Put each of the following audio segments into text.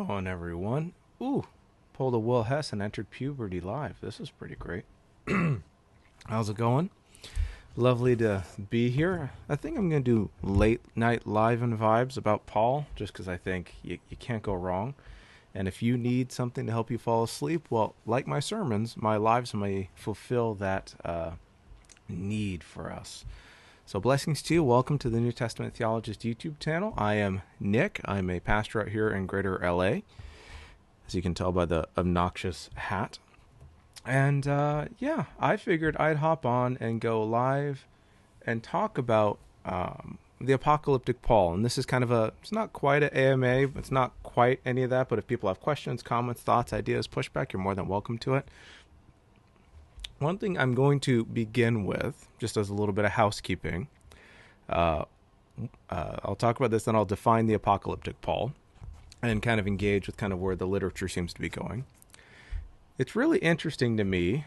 going, everyone? Ooh, pulled a Will Hess and entered puberty live. This is pretty great. How's it going? Lovely to be here. I think I'm going to do late night live and vibes about Paul, just because I think you can't go wrong. And if you need something to help you fall asleep, well, like my sermons, my lives may fulfill that need for us. So blessings to you. Welcome to the New Testament Theologist YouTube channel. I am Nick. I'm a pastor out here in Greater LA, as you can tell by the obnoxious hat. And yeah, I figured I'd hop on and go live and talk about the Apocalyptic Paul. And this is kind of it's not quite an AMA, it's not quite any of that, but if people have questions, comments, thoughts, ideas, pushback, you're more than welcome to it. One thing I'm going to begin with, just as a little bit of housekeeping, I'll talk about this, then I'll define the Apocalyptic Paul and kind of engage with kind of where the literature seems to be going. It's really interesting to me.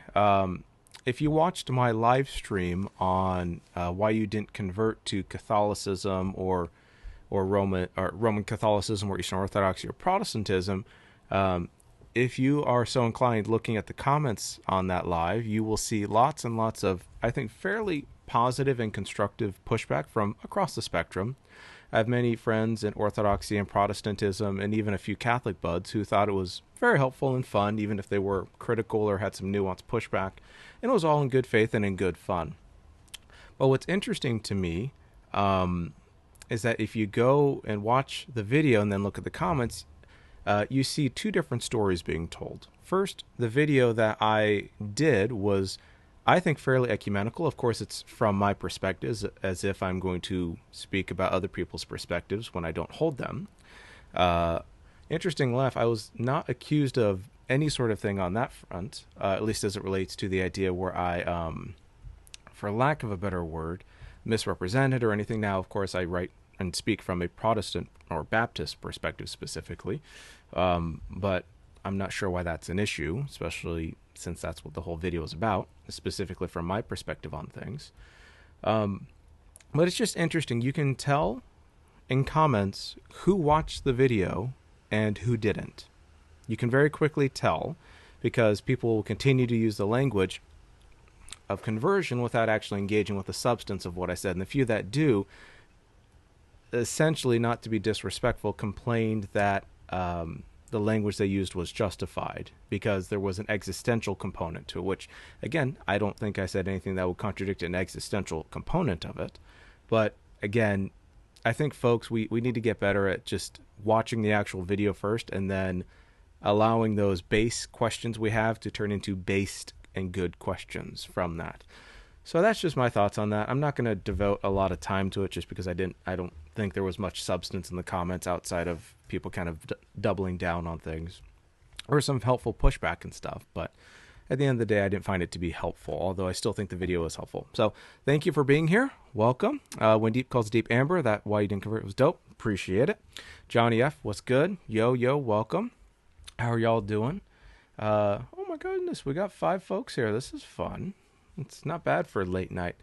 If you watched my live stream on why you didn't convert to Catholicism or Roman Catholicism or Eastern Orthodoxy or Protestantism, if you are so inclined, looking at the comments on that live, you will see lots and lots of, I think, fairly positive and constructive pushback from across the spectrum. I have many friends in Orthodoxy and Protestantism and even a few Catholic buds who thought it was very helpful and fun, even if they were critical or had some nuanced pushback. And it was all in good faith and in good fun. But what's interesting to me is that if you go and watch the video and then look at the comments, you see two different stories being told. First, the video that I did was, I think, fairly ecumenical. Of course, it's from my perspectives, as if I'm going to speak about other people's perspectives when I don't hold them. Interesting enough, I was not accused of any sort of thing on that front, at least as it relates to the idea where I, for lack of a better word, misrepresented or anything. Now, of course, I write and speak from a Protestant or Baptist perspective specifically, but I'm not sure why that's an issue, especially since that's what the whole video is about, specifically from my perspective on things. But it's just interesting. You can tell in comments who watched the video and who didn't. You can very quickly tell because people will continue to use the language of conversion without actually engaging with the substance of what I said. And the few that do, essentially, not to be disrespectful, complained that the language they used was justified because there was an existential component to it, which, again, I don't think I said anything that would contradict an existential component of it. But again, I think, folks, we need to get better at just watching the actual video first and then allowing those base questions we have to turn into based and good questions from that. So that's just my thoughts on that. I'm not going to devote a lot of time to it just because I don't think there was much substance in the comments outside of people kind of doubling down on things or some helpful pushback and stuff. But at the end of the day, I didn't find it to be helpful, although I still think the video is helpful. So thank you for being here. Welcome. When Deep Calls Deep, Amber, that why you didn't convert was dope. Appreciate it. Johnny F, what's good? Yo, welcome. How are y'all doing? Oh my goodness, we got 5 folks here. This is fun. It's not bad for a late night.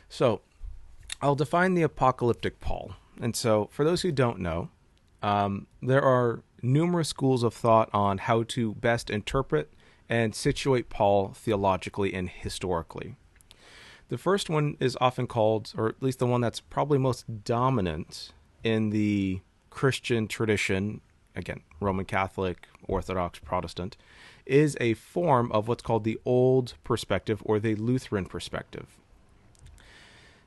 So I'll define the Apocalyptic Paul. And so for those who don't know, there are numerous schools of thought on how to best interpret and situate Paul theologically and historically. The first one is often called, or at least the one that's probably most dominant in the Christian tradition, again, Roman Catholic, Orthodox, Protestant, is a form of what's called the Old Perspective or the Lutheran perspective.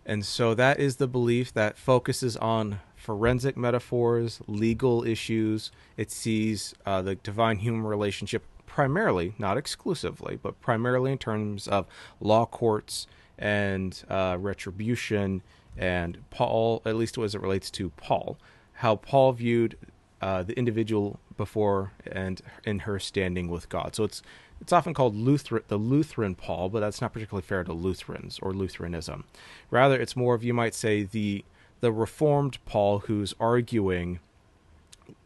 And so that is the belief that focuses on forensic metaphors, legal issues. It sees the divine-human relationship primarily, not exclusively, but primarily in terms of law courts and retribution, and Paul, at least as it relates to Paul, how Paul viewed the individual before and in her standing with God. So it's often called the Lutheran Paul, but that's not particularly fair to Lutherans or Lutheranism. Rather, it's more of, you might say, the Reformed Paul, who's arguing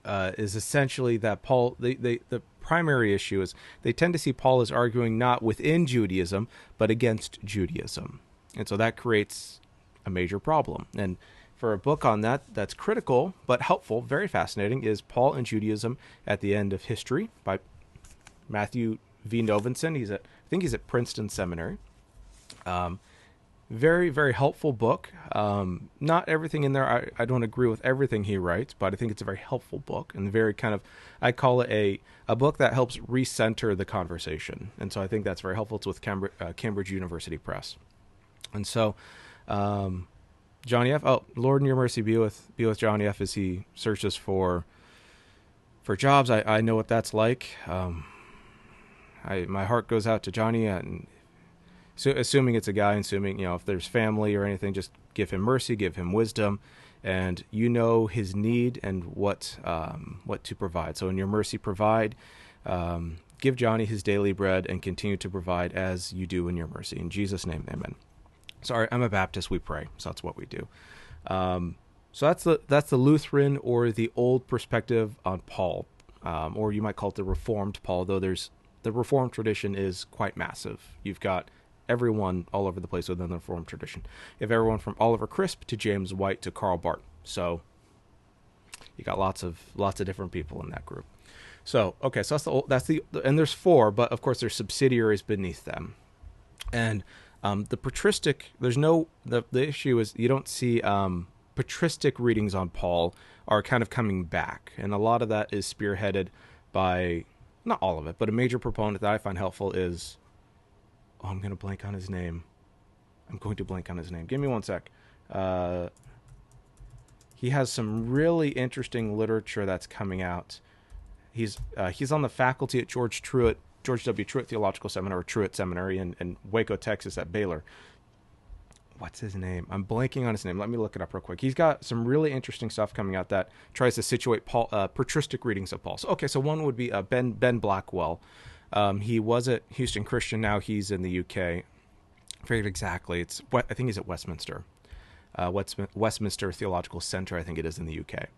is essentially that Paul, the primary issue is they tend to see Paul as arguing not within Judaism, but against Judaism. And so that creates a major problem. And for a book on that that's critical but helpful, very fascinating, is Paul and Judaism at the End of History by Matthew V. Novenson. I think he's at Princeton Seminary. Very, very helpful book. Not everything in there, I don't agree with everything he writes, but I think it's a very helpful book and very kind of, I call it a book that helps recenter the conversation. And so I think that's very helpful. It's with Cambridge University Press. And so, Johnny F. Oh, Lord in your mercy be with Johnny F. as he searches for jobs. I know what that's like. My heart goes out to Johnny, and so assuming it's a guy, assuming, if there's family or anything, just give him mercy, give him wisdom, and his need and what to provide. So in your mercy, provide, give Johnny his daily bread, and continue to provide as you do in your mercy. In Jesus' name, amen. Sorry, I'm a Baptist. We pray, so that's what we do. So that's the Lutheran or the old perspective on Paul, or you might call it the Reformed Paul. Though the Reformed tradition is quite massive. You've got everyone all over the place within the Reformed tradition. You have everyone from Oliver Crisp to James White to Karl Barth. So you got lots of different people in that group. So okay, so that's the and there's four, but of course there's subsidiaries beneath them. And the patristic, the issue is you don't see patristic readings on Paul are kind of coming back, and a lot of that is spearheaded by, not all of it, but a major proponent that I find helpful is, I'm going to blank on his name. Give me one sec. He has some really interesting literature that's coming out. He's on the faculty at George W. Truett Theological Seminary, or Truett Seminary in Waco, Texas at Baylor. What's his name? I'm blanking on his name. Let me look it up real quick. He's got some really interesting stuff coming out that tries to situate Paul, patristic readings of Paul. So one would be Ben Blackwell. He was at Houston Christian. Now he's in the UK. I forget exactly. I think he's at Westminster. Westminster Theological Center, I think it is, in the UK.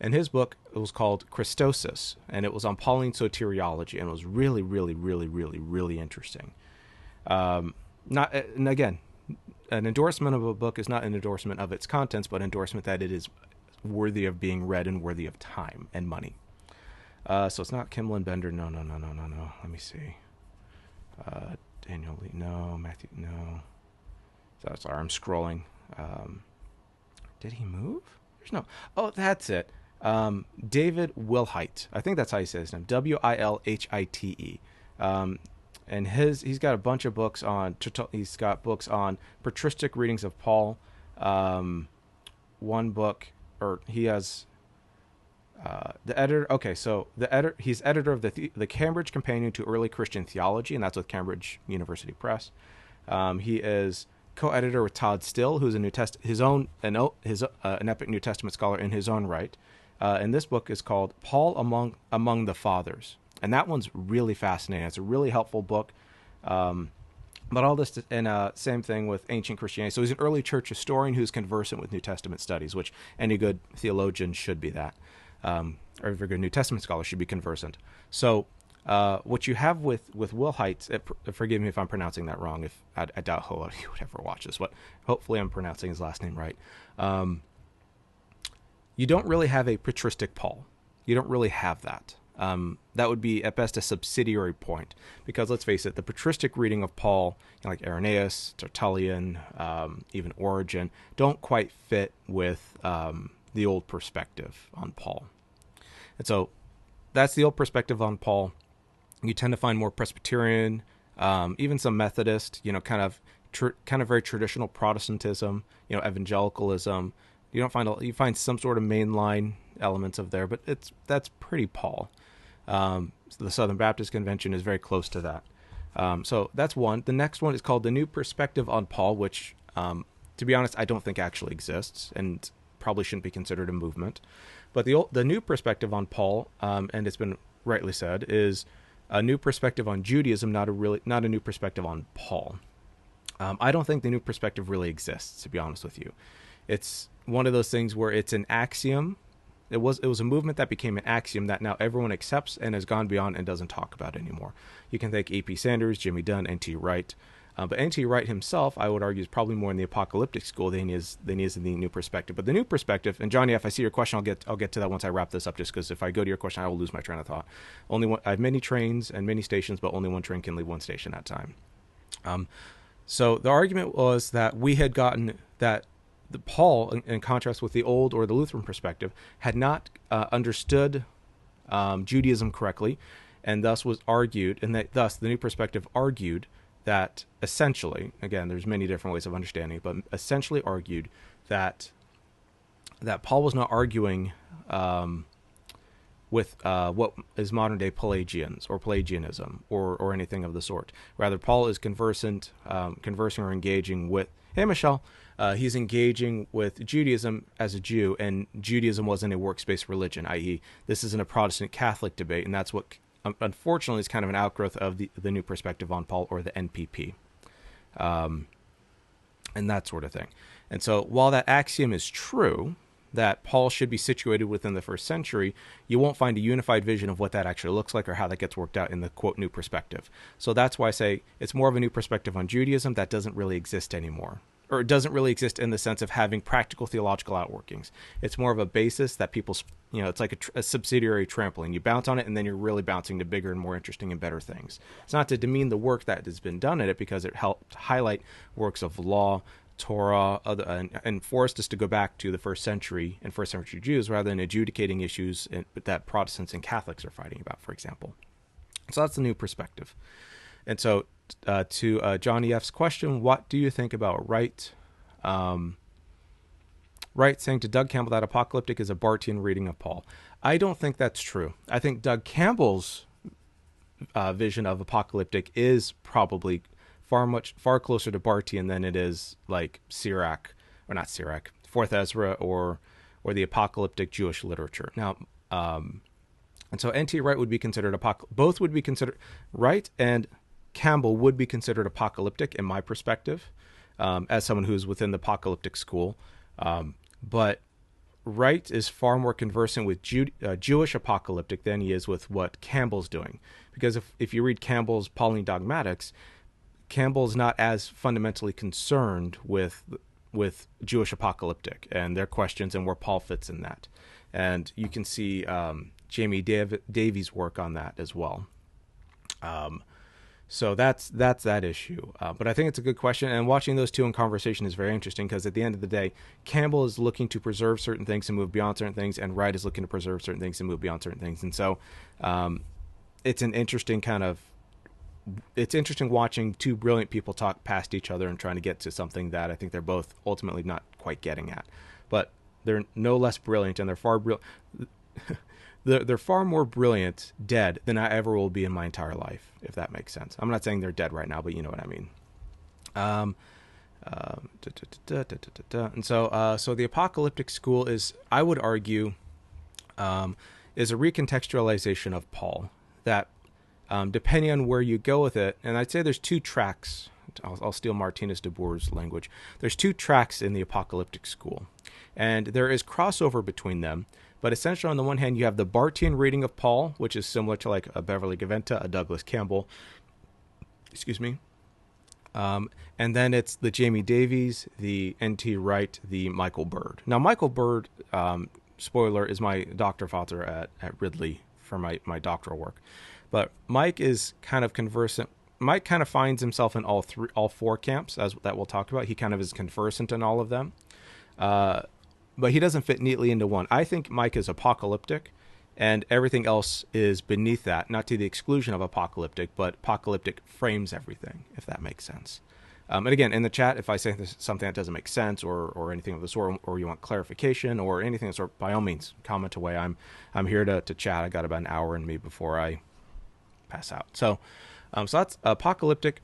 And his book, it was called Christosis, and it was on Pauline soteriology, and it was really, really, really, really, really interesting. And again, an endorsement of a book is not an endorsement of its contents, but an endorsement that it is worthy of being read and worthy of time and money. So it's not Kimlin Bender. No. Let me see. Daniel Lee. No. Matthew. No. Sorry, I'm scrolling. Did he move? There's no. Oh, that's it. David Wilhite. I think that's how he says his name. Wilhite. And he's got a bunch of books on. He's got books on patristic readings of Paul. One book, or he has. The editor. Okay, so he's editor of the Cambridge Companion to Early Christian Theology, and that's with Cambridge University Press. He is co-editor with Todd Still, who's an epic New Testament scholar in his own right. And this book is called Paul Among the Fathers, and that one's really fascinating. It's a really helpful book. But all this, and same thing with ancient Christianity. So he's an early church historian who's conversant with New Testament studies, which any good theologian should be that. Or every good New Testament scholar should be conversant. So what you have with Wilhite, forgive me if I'm pronouncing that wrong, if I doubt he would ever watch this, but hopefully I'm pronouncing his last name right. You don't really have a patristic Paul. You don't really have that. That would be at best a subsidiary point, because let's face it, the patristic reading of Paul, like Irenaeus, Tertullian, even Origen, don't quite fit with the old perspective on Paul. And so that's the old perspective on Paul. You tend to find more Presbyterian, even some Methodist, kind of very traditional Protestantism, evangelicalism. You find some sort of mainline elements of there, but that's pretty Paul. So the Southern Baptist Convention is very close to that. So that's one. The next one is called The New Perspective on Paul, which, to be honest, I don't think actually exists and probably shouldn't be considered a movement. But the new perspective on Paul, and it's been rightly said, is a new perspective on Judaism, not a new perspective on Paul. I don't think the new perspective really exists, to be honest with you. It's one of those things where it's an axiom. It was a movement that became an axiom that now everyone accepts and has gone beyond and doesn't talk about anymore. You can thank A.P. Sanders, Jimmy Dunn, N.T. Wright. But N.T. Wright himself, I would argue, is probably more in the apocalyptic school than he is in the new perspective. But the new perspective, and Johnny, if I see your question, I'll get to that once I wrap this up. Just because if I go to your question, I will lose my train of thought. I have many trains and many stations, but only one train can leave one station at a time. So the argument was that we had gotten that Paul, in contrast with the old or the Lutheran perspective, had not understood Judaism correctly, and thus was argued, and that thus the new perspective argued that essentially, again, there's many different ways of understanding, but essentially argued that Paul was not arguing with what is modern day Pelagians or Pelagianism or anything of the sort. Rather, Paul is conversing or engaging with, hey Michelle, he's engaging with Judaism as a Jew, and Judaism wasn't a works-based religion, i.e. this isn't a Protestant Catholic debate, and that's what unfortunately is kind of an outgrowth of the new perspective on Paul, or the NPP, and that sort of thing. And so while that axiom is true, that Paul should be situated within the first century, you won't find a unified vision of what that actually looks like or how that gets worked out in the, quote, new perspective. So that's why I say it's more of a new perspective on Judaism that doesn't really exist anymore. Or it doesn't really exist in the sense of having practical theological outworkings. It's more of a basis that people, it's like a subsidiary trampoline. You bounce on it, and then you're really bouncing to bigger and more interesting and better things. It's not to demean the work that has been done in it, because it helped highlight works of law, Torah, and forced us to go back to the first century and first century Jews rather than adjudicating issues that Protestants and Catholics are fighting about, for example. So that's the new perspective. And so to Johnny F's question, what do you think about Wright? Wright saying to Doug Campbell that Apocalyptic is a Bartian reading of Paul. I don't think that's true. I think Doug Campbell's vision of Apocalyptic is probably far closer to Bartian than it is like Sirach, or not Sirach, Fourth Ezra, or the apocalyptic Jewish literature. Now, and so N.T. Wright would be considered both would be considered, Wright and Campbell would be considered apocalyptic in my perspective, as someone who's within the apocalyptic school. But Wright is far more conversant with Jewish apocalyptic than he is with what Campbell's doing. Because if you read Campbell's Pauline Dogmatics, Campbell's not as fundamentally concerned with Jewish apocalyptic and their questions and where Paul fits in that. And you can see Jamie Davies' work on that as well. So that's that issue. But I think it's a good question, and watching those two in conversation is very interesting, because at the end of the day, Campbell is looking to preserve certain things and move beyond certain things, and Wright is looking to preserve certain things and move beyond certain things. And so it's an interesting it's interesting watching two brilliant people talk past each other and trying to get to something that I think they're both ultimately not quite getting at. But they're no less brilliant, and they're far more brilliant dead than I ever will be in my entire life, if that makes sense. I'm not saying they're dead right now, but you know what I mean. And so the apocalyptic school is, I would argue, is a recontextualization of Paul that, depending on where you go with it, and I'd say there's two tracks. I'll steal Martinez de Boer's language. There's two tracks in the apocalyptic school, and there is crossover between them. But essentially, on the one hand, you have the Bartian reading of Paul, which is similar to like a Beverly Gaventa, a Douglas Campbell, and then it's the Jamie Davies, the N.T. Wright, the Michael Bird. Now, Michael Bird, spoiler, is my doctor father at Ridley for my doctoral work. But Mike is kind of conversant. Mike kind of finds himself in all four camps, as that we'll talk about. He kind of is conversant in all of them. But he doesn't fit neatly into one. I think Mike is apocalyptic, and everything else is beneath that, not to the exclusion of apocalyptic, but apocalyptic frames everything, if that makes sense. And again, in the chat, if I say something that doesn't make sense or anything of the sort, or you want clarification or anything of the sort, by all means, comment away. I'm here to chat. I got about an hour in me before I pass out. So that's apocalyptic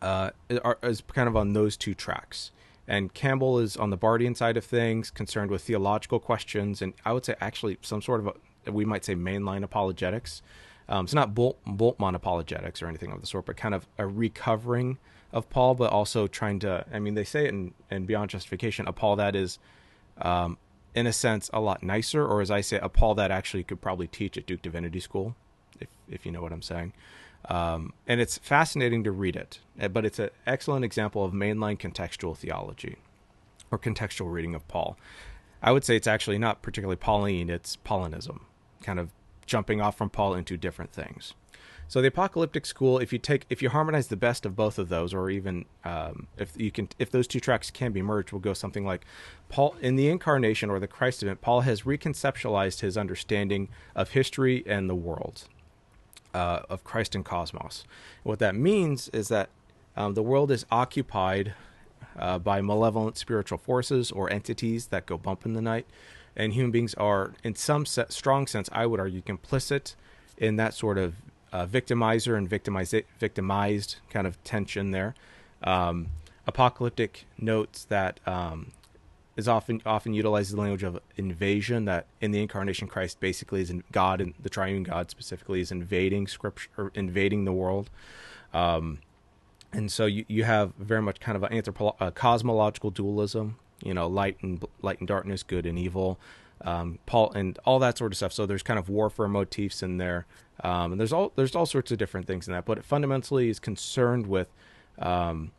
is kind of on those two tracks. And Campbell is on the Bardian side of things, concerned with theological questions, and I would say actually some sort of we might say mainline apologetics. It's not Boltmann apologetics or anything of the sort, but kind of a recovering of Paul, but also trying to, I mean, they say it in Beyond Justification, a Paul that is, in a sense, a lot nicer, or as I say, a Paul that actually could probably teach at Duke Divinity School, if you know what I'm saying. And it's fascinating to read it, but it's an excellent example of mainline contextual theology or contextual reading of Paul. I would say it's actually not particularly Pauline, it's Paulinism, kind of jumping off from Paul into different things. So the apocalyptic school, if you harmonize the best of both of those, or even if those two tracks can be merged, will go something like Paul in the incarnation or the Christ event. Paul has reconceptualized his understanding of history and the world, of Christ and cosmos. What that means is that the world is occupied by malevolent spiritual forces or entities that go bump in the night, and human beings are, in some strong sense, I would argue, complicit in that sort of victimizer and victimized kind of tension there. Apocalyptic notes that is often utilizes the language of invasion, that in the incarnation Christ basically is God, and the triune God specifically is invading scripture, or invading the world. And so you have very much kind of a cosmological dualism, light and darkness, good and evil, Paul, and all that sort of stuff. So there's kind of warfare motifs in there, and there's all sorts of different things in that. But it fundamentally is concerned with the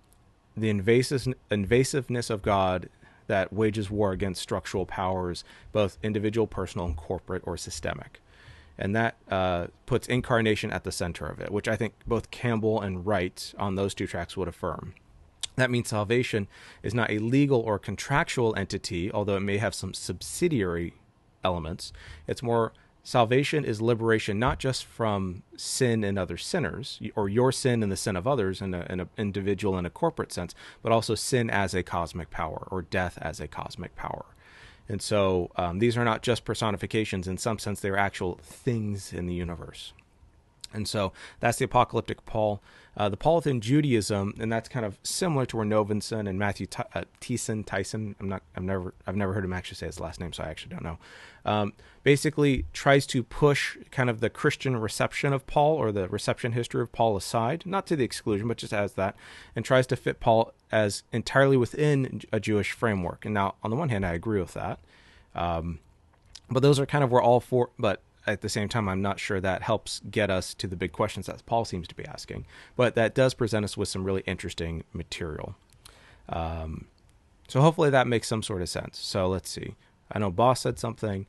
invasiveness of God that wages war against structural powers, both individual, personal, and corporate or systemic. And that puts incarnation at the center of it, which I think both Campbell and Wright on those two tracks would affirm. That means salvation is not a legal or contractual entity, although it may have some subsidiary elements. It's more, salvation is liberation not just from sin and other sinners, or your sin and the sin of others in an individual and a corporate sense, but also sin as a cosmic power, or death as a cosmic power. And so these are not just personifications. In some sense, they're actual things in the universe. And so that's the apocalyptic Paul. The Paul within Judaism, and that's kind of similar to where Novenson and Matthew Tyson, I've never heard him actually say his last name, so I actually don't know. Basically tries to push kind of the Christian reception of Paul, or the reception history of Paul, aside, not to the exclusion, but just as that, and tries to fit Paul as entirely within a Jewish framework. And now, on the one hand, I agree with that, but those are kind of where all four. But at the same time, I'm not sure that helps get us to the big questions that Paul seems to be asking. But that does present us with some really interesting material. So hopefully that makes some sort of sense. So let's see. I know Boss said something.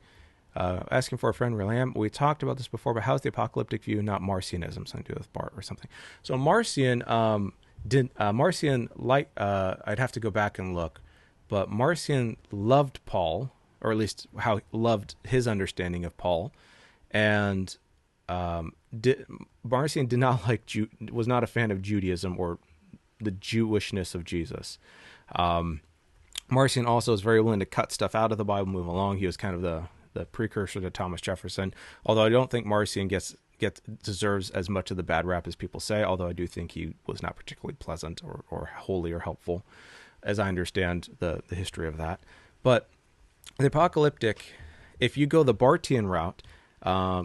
Asking for a friend, really am. We talked about this before, but how's the apocalyptic view not Marcionism? Something to do with Bart or something. So Marcion I'd have to go back and look, but Marcion loved Paul, or at least how loved his understanding of Paul. And Marcion did not was not a fan of Judaism or the Jewishness of Jesus. Marcion also is very willing to cut stuff out of the Bible, move along. He was kind of the precursor to Thomas Jefferson, although I don't think Marcion deserves as much of the bad rap as people say, although I do think he was not particularly pleasant or holy or helpful, as I understand the history of that. But the apocalyptic, if you go the Bartian route,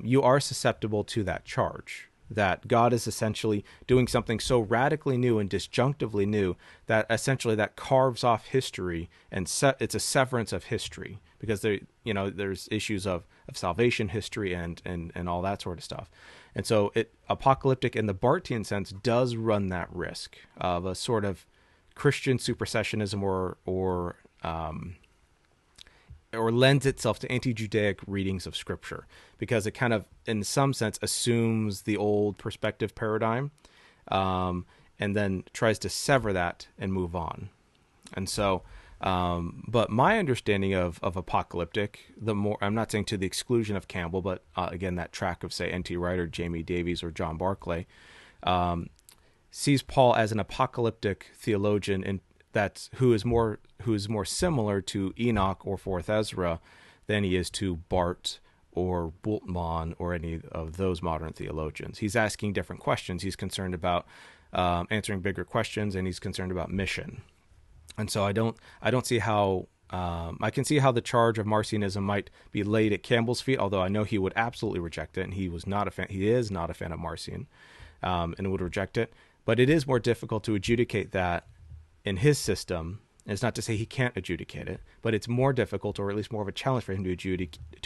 you are susceptible to that charge, that God is essentially doing something so radically new and disjunctively new that essentially that carves off history, and it's a severance of history, because there's issues of salvation history and all that sort of stuff. And so apocalyptic in the Bartian sense does run that risk of a sort of Christian supersessionism or lends itself to anti-Judaic readings of Scripture, because it kind of, in some sense, assumes the old perspective paradigm, and then tries to sever that and move on. And so, but my understanding of apocalyptic, I'm not saying to the exclusion of Campbell, but again, that track of, say, N.T. Wright or Jamie Davies or John Barclay, sees Paul as an apocalyptic theologian, and who is more similar to Enoch or Fourth Ezra than he is to Barth or Bultmann or any of those modern theologians. He's asking different questions. He's concerned about answering bigger questions, and he's concerned about mission. And so I don't see how I can see how the charge of Marcionism might be laid at Campbell's feet, although I know he would absolutely reject it, and he is not a fan of Marcion, and would reject it. But it is more difficult to adjudicate that in his system. And it's not to say he can't adjudicate it, but it's more difficult, or at least more of a challenge for him to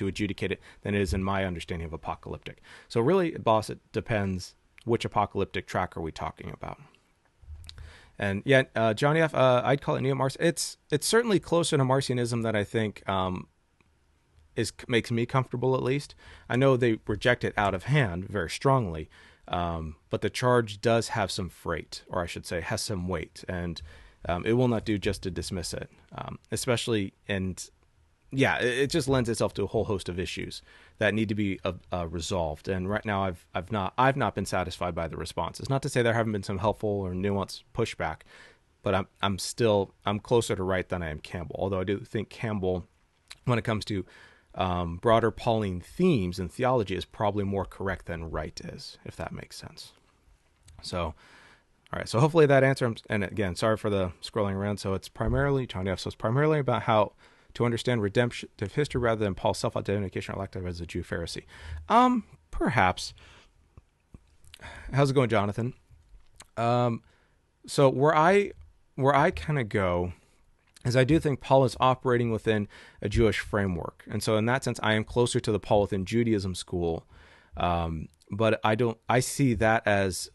adjudicate it than it is in my understanding of apocalyptic. So really, boss, it depends which apocalyptic track are we talking about? And yeah, Johnny F., I'd call it neo-Marcion. It's certainly closer to Marcionism that I think makes me comfortable, at least. I know they reject it out of hand very strongly, but the charge does have some freight, or I should say has some weight, and it will not do just to dismiss it, especially, and yeah, it just lends itself to a whole host of issues that need to be resolved. And right now, I've not been satisfied by the responses. Not to say there haven't been some helpful or nuanced pushback, but I'm closer to Wright than I am Campbell. Although I do think Campbell, when it comes to broader Pauline themes and theology, is probably more correct than Wright is, if that makes sense. So, all right. So hopefully that answer. And again, sorry for the scrolling around. So it's primarily Johnny F. So it's primarily about how to understand redemptive history rather than Paul's self-identification or lack of as a Jew Pharisee. Perhaps. How's it going, Jonathan? So where I kind of go is I do think Paul is operating within a Jewish framework. And so in that sense, I am closer to the Paul within Judaism school. But I see that as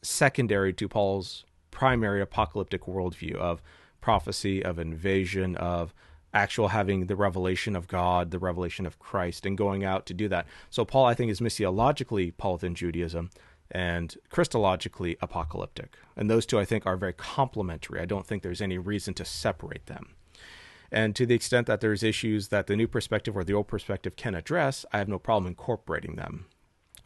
secondary to Paul's primary apocalyptic worldview of prophecy, of invasion, of actual having the revelation of God, the revelation of Christ, and going out to do that. So Paul, I think, is missiologically Paul within Judaism and Christologically apocalyptic. And those two, I think, are very complementary. I don't think there's any reason to separate them. And to the extent that there's issues that the new perspective or the old perspective can address, I have no problem incorporating them.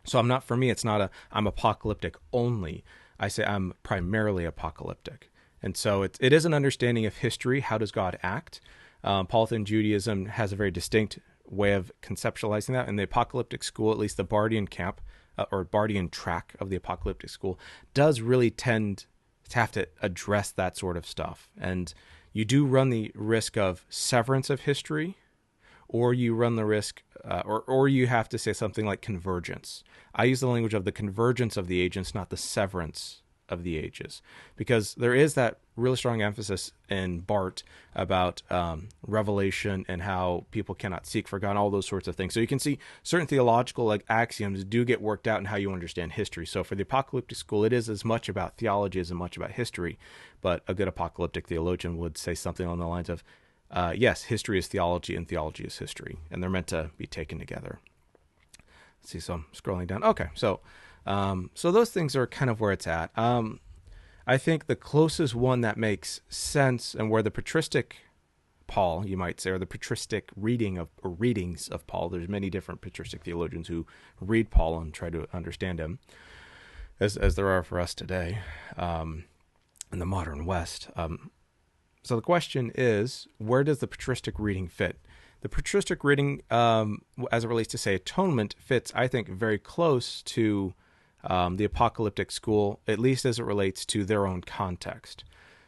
So I'm apocalyptic only. I say I'm primarily apocalyptic. And so it is an understanding of history. How does God act? Paul within Judaism has a very distinct way of conceptualizing that. In the apocalyptic school, at least the Bardian camp, or Bardian track of the apocalyptic school, does really tend to have to address that sort of stuff. And you do run the risk of severance of history, or you run the risk, or you have to say something like convergence. I use the language of the convergence of the ages, not the severance of the ages, because there is that really strong emphasis in Barth about revelation and how people cannot seek for God, all those sorts of things. So you can see certain theological axioms do get worked out in how you understand history. So for the apocalyptic school, it is as much about theology as much about history. But a good apocalyptic theologian would say something along the lines of, yes, history is theology and theology is history, and they're meant to be taken together. Let's see, so I'm scrolling down. Okay, so those things are kind of where it's at. I think the closest one that makes sense, and where the patristic Paul, you might say, or the patristic readings of Paul, there's many different patristic theologians who read Paul and try to understand him, as there are for us today in the modern West. So the question is, where does the patristic reading fit? The patristic reading, as it relates to, say, atonement, fits, I think, very close to the apocalyptic school, at least as it relates to their own context.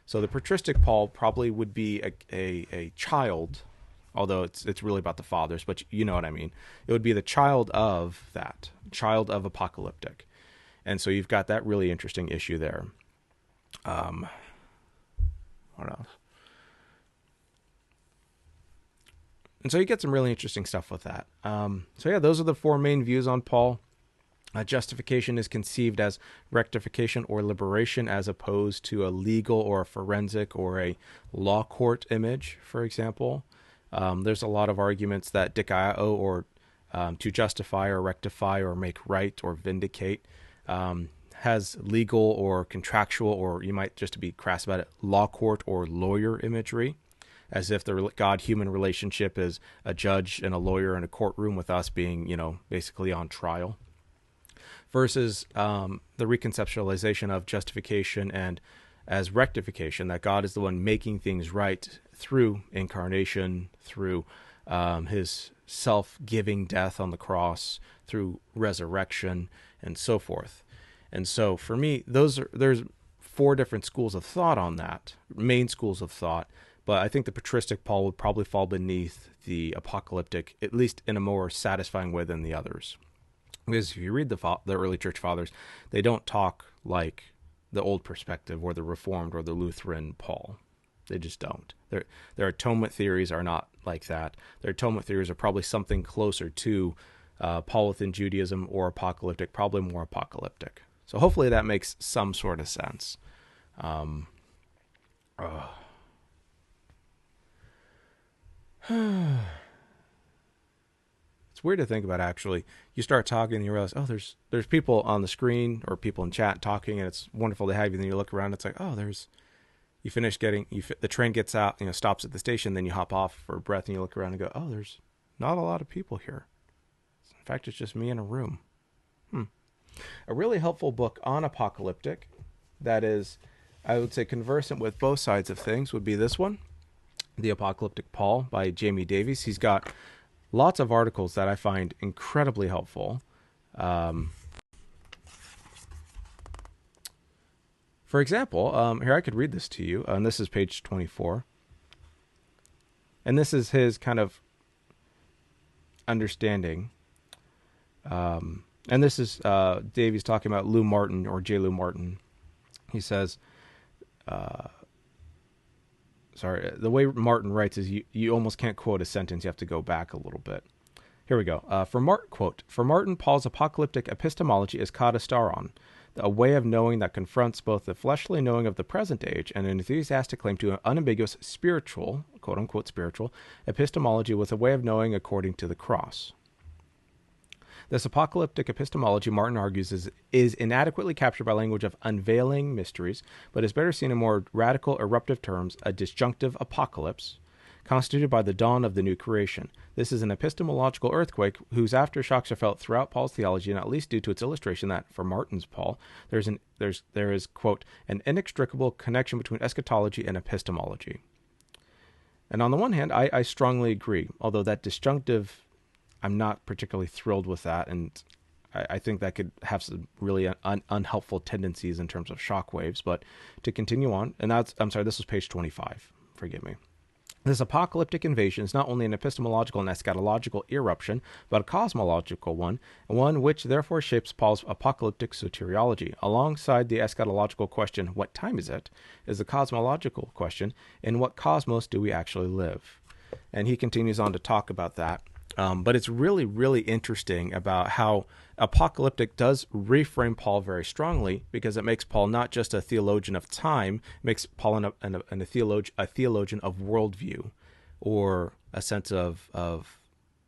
So the patristic Paul probably would be a child, although it's really about the fathers, but you know what I mean. It would be the child of apocalyptic. And so you've got that really interesting issue there. What else? And so you get some really interesting stuff with that. So yeah, those are the four main views on Paul. Justification is conceived as rectification or liberation, as opposed to a legal or a forensic or a law court image, for example. There's a lot of arguments that dikaio, or to justify or rectify or make right or vindicate, has legal or contractual, or you might just be crass about it, law court or lawyer imagery, as if the God-human relationship is a judge and a lawyer in a courtroom with us being, basically on trial. Versus the reconceptualization of justification and as rectification, that God is the one making things right through incarnation, through his self-giving death on the cross, through resurrection, and so forth. And so for me, there's four different schools of thought on that, main schools of thought, but I think the patristic Paul would probably fall beneath the apocalyptic, at least in a more satisfying way than the others. Because if you read the early church fathers, they don't talk like the old perspective or the Reformed or the Lutheran Paul. They just don't. Their atonement theories are not like that. Their atonement theories are probably something closer to Paul within Judaism or apocalyptic, probably more apocalyptic. So hopefully that makes some sort of sense. Um, It's weird to think about, actually. You start talking and you realize, oh, there's people on the screen or people in chat talking, and it's wonderful to have you. Then you look around, it's like, oh, you finish the train gets out, stops at the station, then you hop off for a breath and you look around and go, oh, there's not a lot of people here. In fact, it's just me in a room. A really helpful book on apocalyptic that is, I would say, conversant with both sides of things would be this one, The Apocalyptic Paul by Jamie Davies. He's got lots of articles that I find incredibly helpful. For example, here I could read this to you, and this is page 24. And this is his kind of understanding. And this is Davies talking about Lou Martin, or J. Lou Martin. He says, the way Martin writes is you almost can't quote a sentence. You have to go back a little bit. Here we go. For Martin, Paul's apocalyptic epistemology is katastaron, a way of knowing that confronts both the fleshly knowing of the present age and an enthusiastic claim to an unambiguous spiritual, quote-unquote spiritual, epistemology with a way of knowing according to the cross. This apocalyptic epistemology, Martin argues, is inadequately captured by language of unveiling mysteries, but is better seen in more radical, eruptive terms, a disjunctive apocalypse, constituted by the dawn of the new creation. This is an epistemological earthquake whose aftershocks are felt throughout Paul's theology, not least due to its illustration that, for Martin's Paul, there is, quote, an inextricable connection between eschatology and epistemology. And on the one hand, I strongly agree, although that disjunctive, I'm not particularly thrilled with that, and I think that could have some really unhelpful tendencies in terms of shockwaves. But to continue on, and this was page 25, forgive me. This apocalyptic invasion is not only an epistemological and eschatological eruption, but a cosmological one, and one which therefore shapes Paul's apocalyptic soteriology. Alongside the eschatological question, what time is it, is the cosmological question, in what cosmos do we actually live? And he continues on to talk about that. But it's really, really interesting about how apocalyptic does reframe Paul very strongly, because it makes Paul not just a theologian of time, it makes Paul a theologian of worldview, or a sense of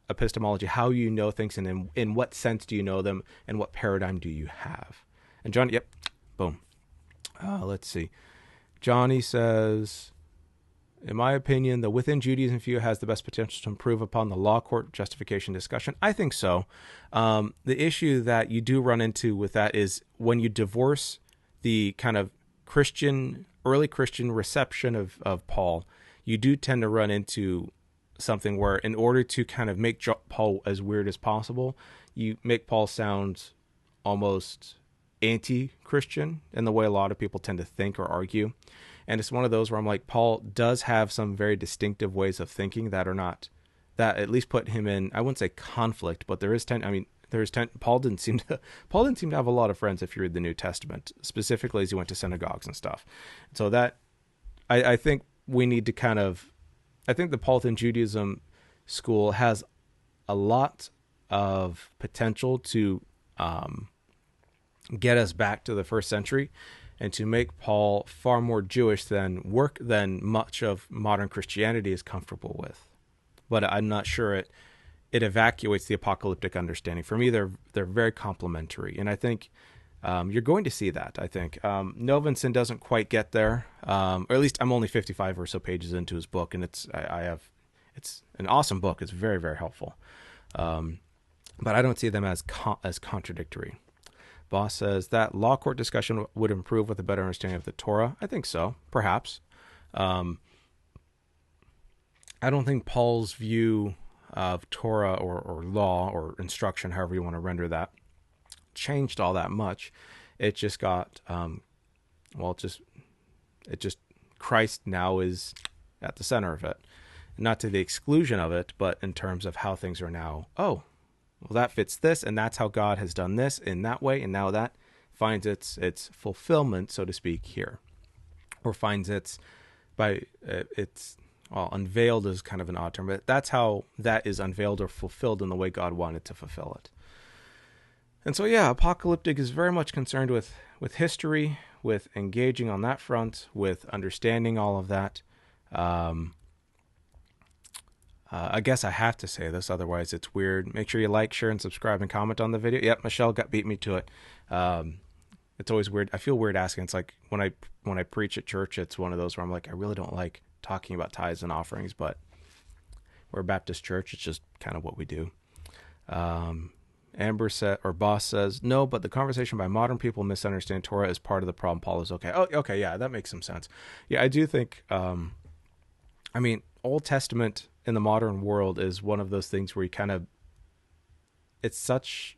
epistemology, how you know things, and in what sense do you know them, and what paradigm do you have. And John, yep, boom. Let's see. Johnny says, in my opinion, the within Judaism view has the best potential to improve upon the law court justification discussion. I think so. The issue that you do run into with that is when you divorce the kind of early Christian reception of Paul, you do tend to run into something where, in order to kind of make Paul as weird as possible, you make Paul sound almost anti-Christian in the way a lot of people tend to think or argue. And it's one of those where I'm like, Paul does have some very distinctive ways of thinking that at least put him in, I wouldn't say conflict, but Paul didn't seem to have a lot of friends if you read the New Testament, specifically as he went to synagogues and stuff. So that, I think we need to I think the Pauline Judaism school has a lot of potential to get us back to the first century, and to make Paul far more Jewish than much of modern Christianity is comfortable with. But I'm not sure it evacuates the apocalyptic understanding. For me, they're very complementary, and I think you're going to see that. I think Novenson doesn't quite get there, or at least I'm only 55 or so pages into his book, and it's an awesome book. It's very, very helpful, but I don't see them as contradictory. Boss says that law court discussion would improve with a better understanding of the Torah. I think so, perhaps. I don't think Paul's view of Torah or law or instruction, however you want to render that, changed all that much. It just got, Christ now is at the center of it. Not to the exclusion of it, but in terms of how things are now. Oh, well, that fits this, and that's how God has done this in that way, and now that finds its fulfillment, so to speak, here, or finds unveiled is kind of an odd term, but that's how that is unveiled or fulfilled in the way God wanted to fulfill it. And so, yeah, Apocalyptic is very much concerned with history, with engaging on that front, with understanding all of that. Um, I guess I have to say this, otherwise it's weird. Make sure you like, share, and subscribe and comment on the video. Yep, Michelle beat me to it. It's always weird. I feel weird asking. It's like when I preach at church, it's one of those where I'm like, I really don't like talking about tithes and offerings, but we're a Baptist church. It's just kind of what we do. Amber Boss says, no, but the conversation by modern people misunderstand Torah is part of the problem. Paul is okay. Oh, okay, yeah, that makes some sense. Yeah, I do think, Old Testament in the modern world is one of those things where you kind of, it's such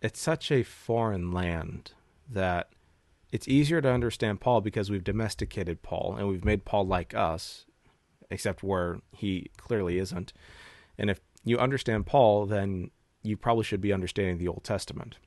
a foreign land that it's easier to understand Paul because we've domesticated Paul and we've made Paul like us, except where he clearly isn't. And if you understand Paul, then you probably should be understanding the Old Testament.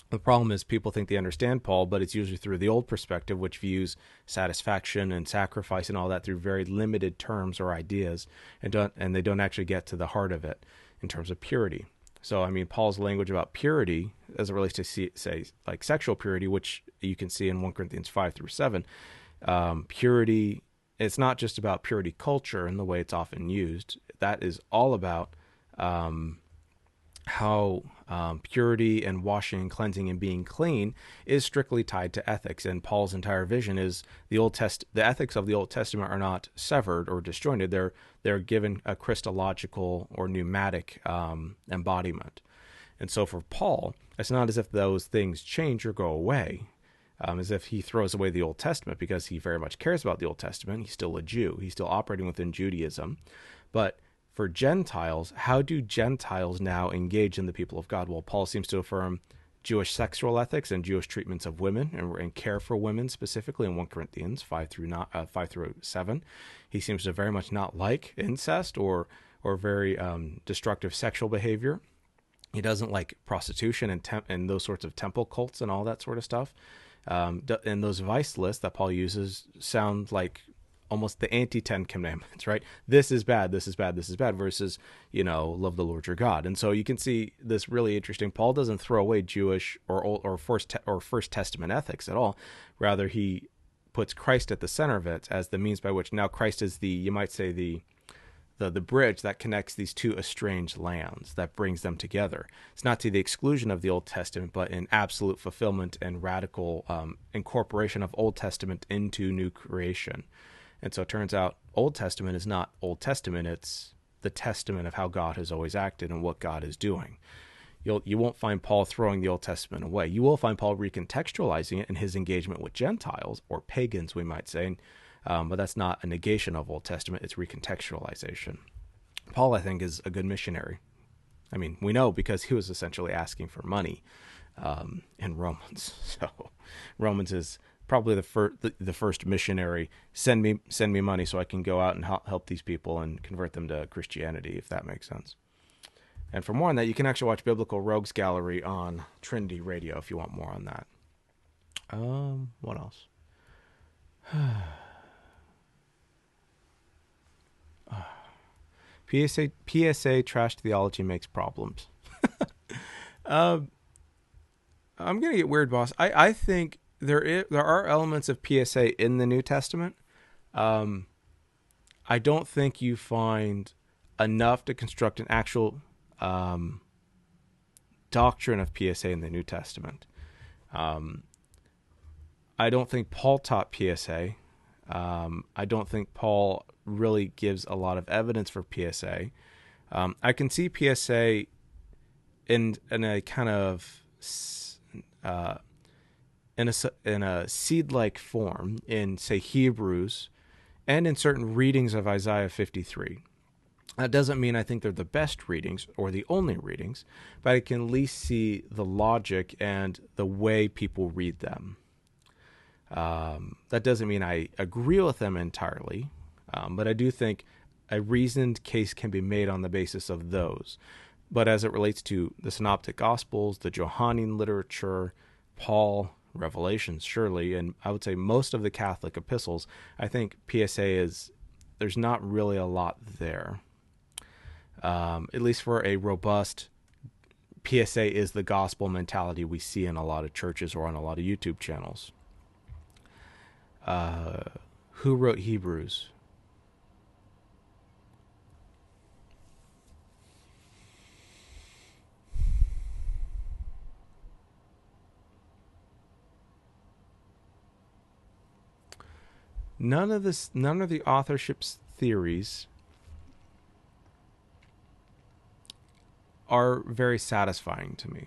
The problem is people think they understand Paul, but it's usually through the old perspective, which views satisfaction and sacrifice and all that through very limited terms or ideas, and they don't actually get to the heart of it in terms of purity. So, Paul's language about purity, as it relates to, say, like sexual purity, which you can see in 1 Corinthians 5-7, purity, it's not just about purity culture in the way it's often used. That is all about how purity and washing and cleansing and being clean is strictly tied to ethics. And Paul's entire vision is the ethics of the Old Testament are not severed or disjointed. They're given a Christological or pneumatic embodiment. And so for Paul, it's not as if those things change or go away, as if he throws away the Old Testament because he very much cares about the Old Testament. He's still a Jew. He's still operating within Judaism. But for Gentiles, how do Gentiles now engage in the people of God? Well, Paul seems to affirm Jewish sexual ethics and Jewish treatments of women and care for women specifically in 1 Corinthians 5-7. He seems to very much not like incest or very destructive sexual behavior. He doesn't like prostitution and those sorts of temple cults and all that sort of stuff. And those vice lists that Paul uses sound like almost the anti-10 commandments, right? This is bad, this is bad, this is bad, versus, love the Lord your God. And so you can see this really interesting. Paul doesn't throw away Jewish or First Testament ethics at all. Rather, he puts Christ at the center of it as the means by which now Christ is you might say the bridge that connects these two estranged lands, that brings them together. It's not to the exclusion of the Old Testament, but in absolute fulfillment and radical incorporation of Old Testament into new creation. And so it turns out Old Testament is not Old Testament, it's the testament of how God has always acted and what God is doing. You won't find Paul throwing the Old Testament away. You will find Paul recontextualizing it in his engagement with Gentiles, or pagans, we might say, but that's not a negation of Old Testament, it's recontextualization. Paul, I think, is a good missionary. We know because he was essentially asking for money in Romans. So Romans is probably the first missionary. Send me money so I can go out and help these people and convert them to Christianity, if that makes sense. And for more on that, you can actually watch Biblical Rogues Gallery on Trinity Radio if you want more on that. What else? PSA trash theology makes problems. I'm gonna get weird, boss. I think there are elements of PSA in the New Testament. I don't think you find enough to construct an actual doctrine of PSA in the New Testament. I don't think Paul taught PSA. I don't think Paul really gives a lot of evidence for PSA. I can see PSA in a kind of in a seed-like form in, say, Hebrews and in certain readings of Isaiah 53. That doesn't mean I think they're the best readings or the only readings, but I can at least see the logic and the way people read them. That doesn't mean I agree with them entirely, but I do think a reasoned case can be made on the basis of those. But as it relates to the Synoptic Gospels, the Johannine literature, Paul, Revelations, surely, and I would say most of the Catholic epistles, I think there's not really a lot there. At least for a robust PSA is the gospel mentality we see in a lot of churches or on a lot of YouTube channels. Who wrote Hebrews? None of the authorship's theories are very satisfying to me.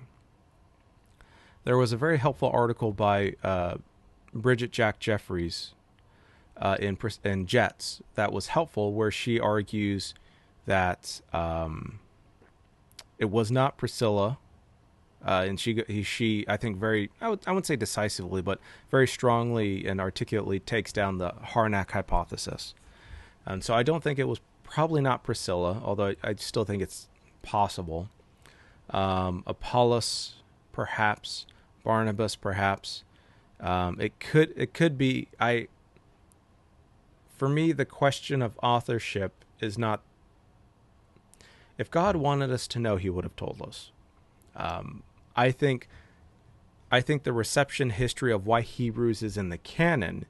There was a very helpful article by Bridget Jack Jeffries in Jets that was helpful, where she argues that it was not Priscilla, and she I think I wouldn't say decisively, but very strongly and articulately takes down the Harnack hypothesis. And so I don't think it was probably not Priscilla, although I still think it's possible. Apollos, perhaps. Barnabas, perhaps. It could be. For me, the question of authorship is not. If God wanted us to know, He would have told us. I think the reception history of why Hebrews is in the canon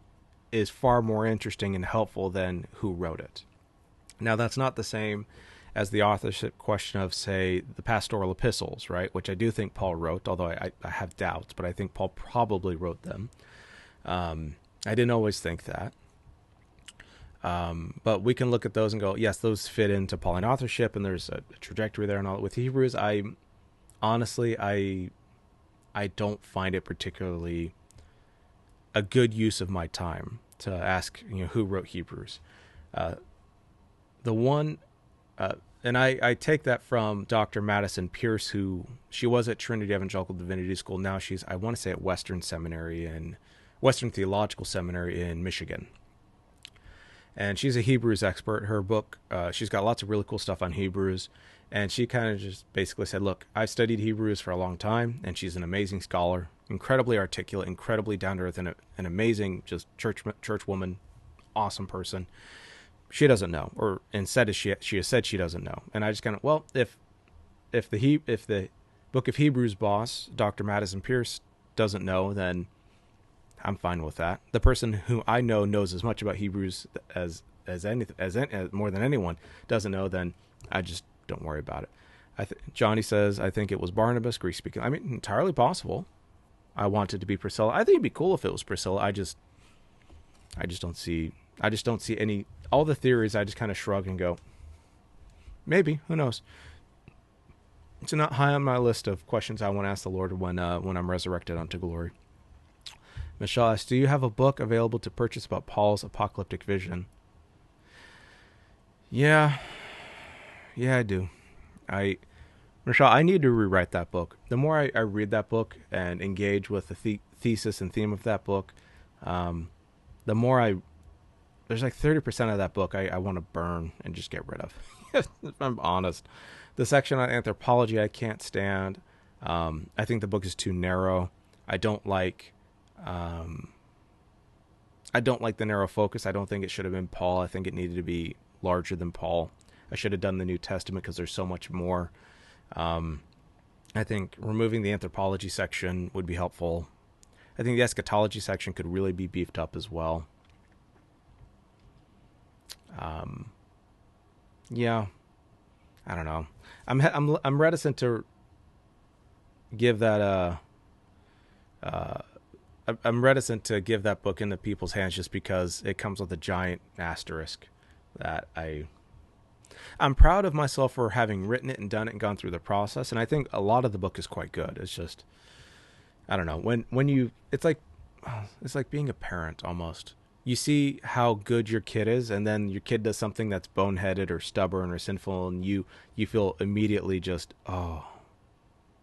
is far more interesting and helpful than who wrote it. Now, that's not the same as the authorship question of, say, the pastoral epistles, right? Which I do think Paul wrote, although I have doubts, but I think Paul probably wrote them. I didn't always think that. But we can look at those and go, yes, those fit into Pauline authorship, and there's a trajectory there and all. With Hebrews, honestly, I don't find it particularly a good use of my time to ask, who wrote Hebrews. The one, and I take that from Dr. Madison Pierce, who she was at Trinity Evangelical Divinity School. Now she's, I want to say, at Western Theological Seminary in Michigan. And she's a Hebrews expert. Her book, she's got lots of really cool stuff on Hebrews. And she kind of just basically said, look, I've studied Hebrews for a long time, and she's an amazing scholar, incredibly articulate, incredibly down-to-earth, and an amazing just church woman, awesome person. She doesn't know, or instead she has said she doesn't know. And I just kind of, well, if the book of Hebrews boss, Dr. Madison Pierce, doesn't know, then I'm fine with that. The person who I know knows as much about Hebrews as more than anyone doesn't know, then I just don't worry about it. Johnny says, I think it was Barnabas, Greek speaking. I mean, entirely possible. I want it to be Priscilla. I think it'd be cool if it was Priscilla. I just don't see any, all the theories. I just kind of shrug and go, maybe, who knows? It's not high on my list of questions I want to ask the Lord when I'm resurrected unto glory. Michelle asks, do you have a book available to purchase about Paul's apocalyptic vision? Yeah, I do. Michelle, I need to rewrite that book. The more I read that book and engage with the thesis and theme of that book, the more there's like 30% of that book I want to burn and just get rid of. If I'm honest. The section on anthropology I can't stand. I think the book is too narrow. I don't like the narrow focus. I don't think it should have been Paul. I think it needed to be larger than Paul. I should have done the New Testament because there's so much more. I think removing the anthropology section would be helpful. I think the eschatology section could really be beefed up as well. Yeah, I don't know. I'm reticent to give that I'm reticent to give that book into people's hands just because it comes with a giant asterisk that I'm proud of myself for having written it and done it and gone through the process. And I think a lot of the book is quite good. It's just, I don't know, when you, it's like being a parent almost. You see how good your kid is, and then your kid does something that's boneheaded or stubborn or sinful, and you feel immediately just, oh,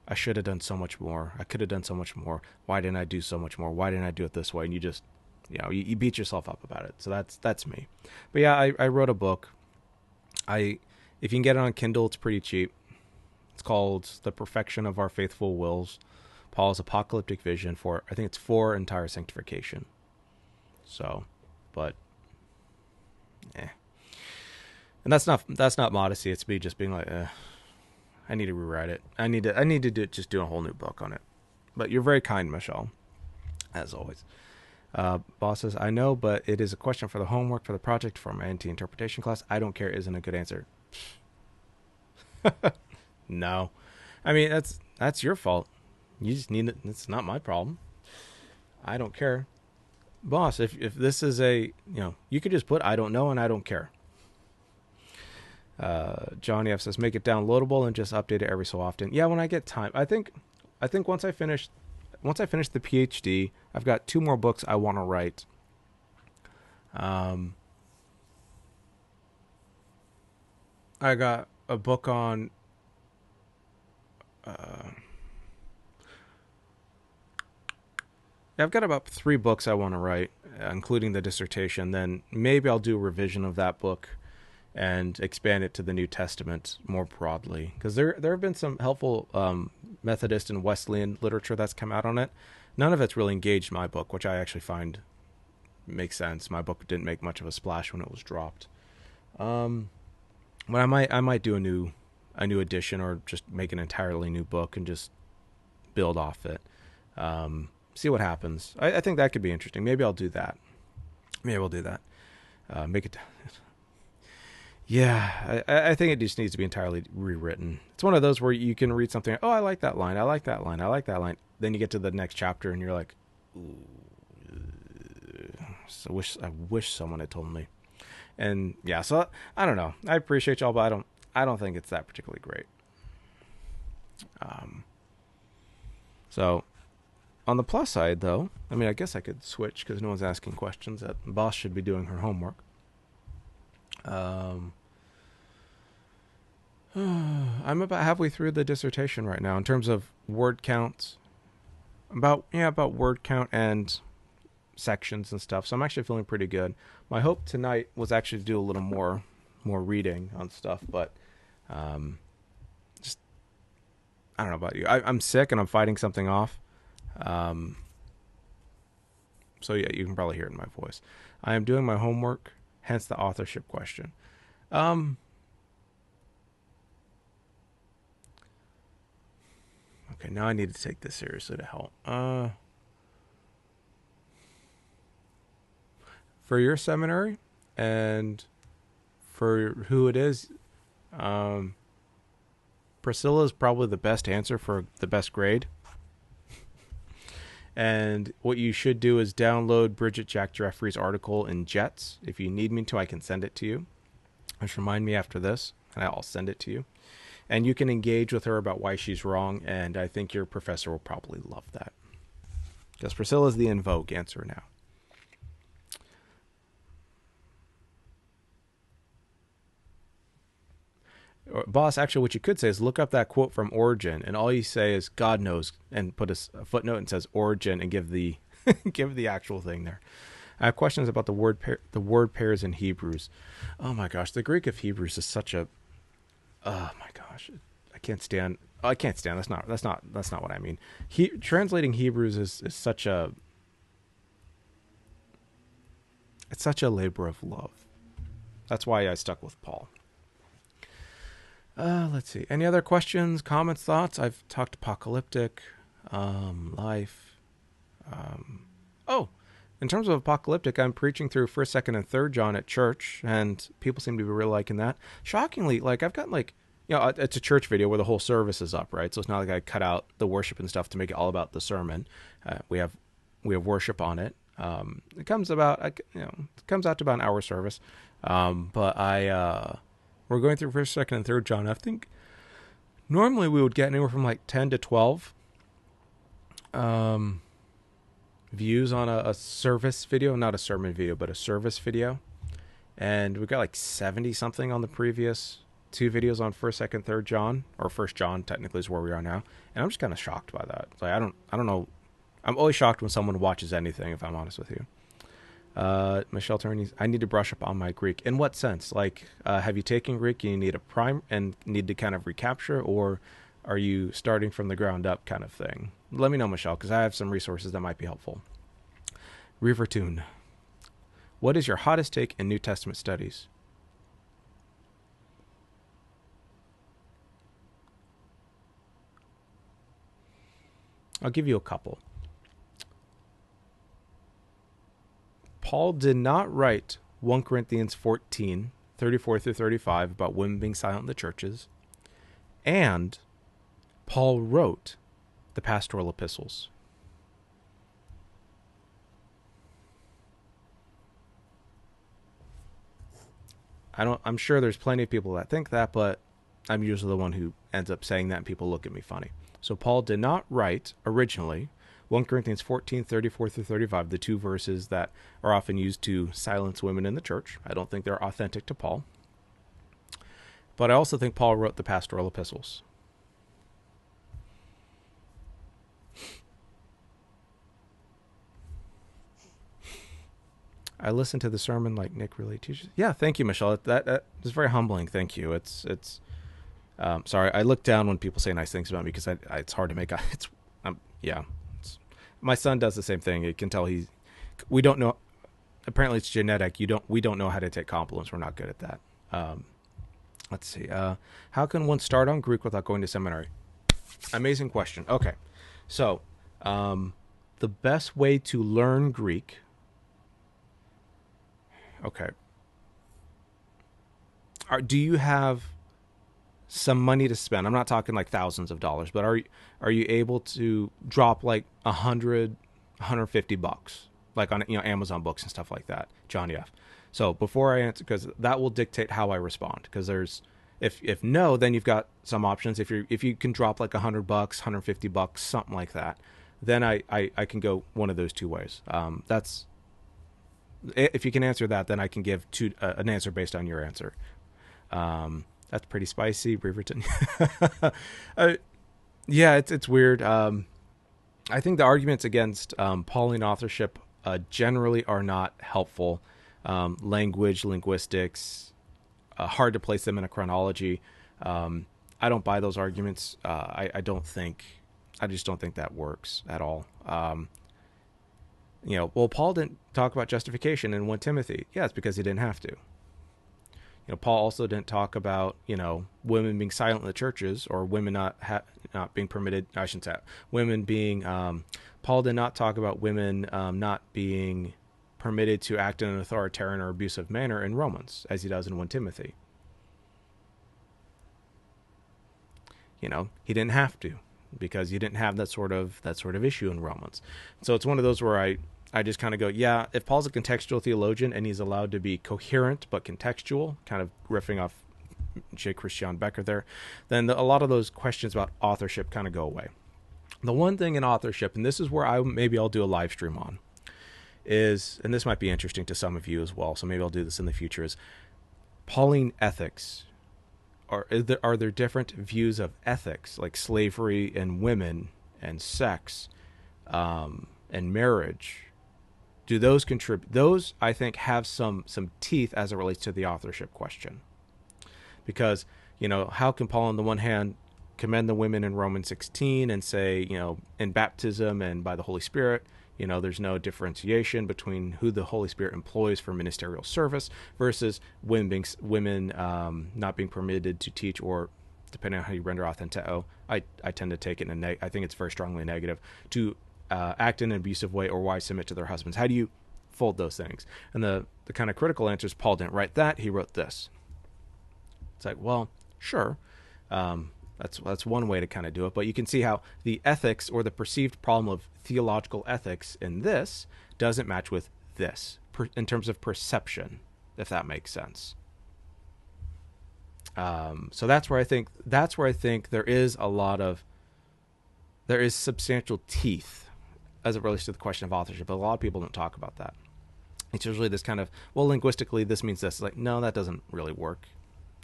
I should have done so much more. I could have done so much more. Why didn't I do so much more? Why didn't I do it this way? And you just, you beat yourself up about it. So that's me. But yeah, I wrote a book. If you can get it on Kindle, it's pretty cheap. It's called The Perfection of Our Faithful Wills, Paul's Apocalyptic Vision for entire sanctification. So, but, and that's not modesty. It's me just being like, I need to rewrite it. I need to just do a whole new book on it. But you're very kind, Michelle, as always. Boss says, I know, but it is a question for the homework for the project for my NT interpretation class. I don't care isn't a good answer. No. I mean, that's your fault. You just need it. It's not my problem. I don't care. Boss, if this is you could just put I don't know and I don't care. Johnny F says, make it downloadable and just update it every so often. Yeah, when I get time. I think once I finish the PhD, I've got 2 more books I want to write. I got a book on I've got about 3 books I want to write, including the dissertation. Then maybe I'll do a revision of that book and expand it to the New Testament more broadly. Because there have been some helpful Methodist and Wesleyan literature that's come out on it. None of it's really engaged my book, which I actually find makes sense. My book didn't make much of a splash when it was dropped. But I might do a new edition, or just make an entirely new book and just build off it. See what happens. I think that could be interesting. Maybe I'll do that. Maybe we'll do that. Make it. Yeah, I think it just needs to be entirely rewritten. It's one of those where you can read something. Oh, I like that line. I like that line. I like that line. Then you get to the next chapter and you're like, ooh. So I wish someone had told me. And yeah, so I don't know. I appreciate y'all, but I don't think it's that particularly great. So on the plus side, though, I mean, I guess I could switch because no one's asking questions. That boss should be doing her homework. I'm about halfway through the dissertation right now in terms of word counts. About word count and sections and stuff. So I'm actually feeling pretty good. My hope tonight was actually to do a little more reading on stuff, but just I don't know about you. I'm sick and I'm fighting something off. So yeah, you can probably hear it in my voice. I am doing my homework, hence the authorship question. Okay, now I need to take this seriously to help. For your seminary and for who it is, Priscilla is probably the best answer for the best grade. And what you should do is download Bridget Jack Jeffrey's article in Jets. If you need me to, I can send it to you. Just remind me after this, and I'll send it to you. And you can engage with her about why she's wrong, and I think your professor will probably love that. Because Priscilla's the in vogue answer now. Boss, actually, what you could say is look up that quote from Origen, and all you say is God knows, and put a footnote and says Origen, and give the give the actual thing there. I have questions about the word pairs in Hebrews. Oh my gosh, the Greek of Hebrews is such a. Oh my gosh, I can't stand. That's not what I mean. Translating Hebrews is such a. It's such a labor of love. That's why I stuck with Paul. Let's see. Any other questions, comments, thoughts? I've talked apocalyptic, life. In terms of apocalyptic, I'm preaching through 1st, 2nd, and 3rd John at church, and people seem to be really liking that. Shockingly, I've got it's a church video where the whole service is up, right? So it's not like I cut out the worship and stuff to make it all about the sermon. We have worship on it. It comes out to about an hour service. But we're going through 1st, 2nd, and 3rd John. I think normally we would get anywhere from 10 to 12 views on a service video, not a sermon video, but a service video. And we got 70 something on the previous 2 videos on 1st, 2nd, 3rd John, or 1st John technically is where we are now. And I'm just kind of shocked by that. I don't know. I'm always shocked when someone watches anything, if I'm honest with you. Michelle Turney, I need to brush up on my Greek. In what sense? Have you taken Greek and you need a prime and need to kind of recapture, or are you starting from the ground up kind of thing? Let me know, Michelle, because I have some resources that might be helpful. Rivertune, what is your hottest take in New Testament studies? I'll give you a couple. Paul did not write 1 Corinthians 14, 34 through 35 about women being silent in the churches. And Paul wrote the pastoral epistles. I'm sure there's plenty of people that think that, but I'm usually the one who ends up saying that and people look at me funny. So Paul did not write originally 1 Corinthians 14, 34 through 35, the two verses that are often used to silence women in the church. I don't think they're authentic to Paul. But I also think Paul wrote the pastoral epistles. I listened to the sermon like Nick really teaches. Yeah, thank you, Michelle. That is very humbling. Thank you. It's sorry, I look down when people say nice things about me because it's hard to make. Yeah. My son does the same thing. You can tell we don't know. Apparently, it's genetic. We don't know how to take compliments. We're not good at that. Let's see. How can one start on Greek without going to seminary? Amazing question. Okay, so the best way to learn Greek. Okay. Do you have some money to spend? I'm not talking like thousands of dollars, but are you able to drop like $100, $150, like on Amazon books and stuff like that, Johnny F. So before I answer, because that will dictate how I respond. Because there's, if no, then you've got some options. If you can drop like $100, $150, something like that, then I can go one of those two ways. That's if you can answer that, then I can give an answer based on your answer. That's pretty spicy, Breverton. Yeah, it's weird. I think the arguments against Pauline authorship generally are not helpful. Language, linguistics, hard to place them in a chronology. I don't buy those arguments. I just don't think that works at all. Paul didn't talk about justification in 1 Timothy. Yeah, it's because he didn't have to. Paul also didn't talk about, women being silent in the churches or women not being permitted. I shouldn't say that. Women being, Paul did not talk about women not being permitted to act in an authoritarian or abusive manner in Romans, as he does in 1 Timothy. He didn't have to, because you didn't have that sort of issue in Romans. So it's one of those where I just kind of go, yeah, if Paul's a contextual theologian and he's allowed to be coherent but contextual, kind of riffing off J. Christian Becker there, then a lot of those questions about authorship kind of go away. The one thing in authorship, and this is where I'll do a live stream on, is, and this might be interesting to some of you as well, so maybe I'll do this in the future, is Pauline ethics. Are there different views of ethics, like slavery and women and sex and marriage? Do those contribute? Those, I think, have some teeth as it relates to the authorship question. Because, how can Paul on the one hand commend the women in Romans 16 and say, in baptism and by the Holy Spirit, there's no differentiation between who the Holy Spirit employs for ministerial service versus women not being permitted to teach, or depending on how you render authenteo, I tend to take it I think it's very strongly negative, to act in an abusive way, or wives submit to their husbands. How do you fold those things? And the kind of critical answer is Paul didn't write that, he wrote this. It's like, well, sure. That's one way to kind of do it, but you can see how the ethics or the perceived problem of theological ethics in this doesn't match with this in terms of perception, if that makes sense. So that's where I think there is substantial teeth as it relates to the question of authorship, but a lot of people don't talk about that. It's usually this kind of, well, linguistically this means this. It's like, no, that doesn't really work.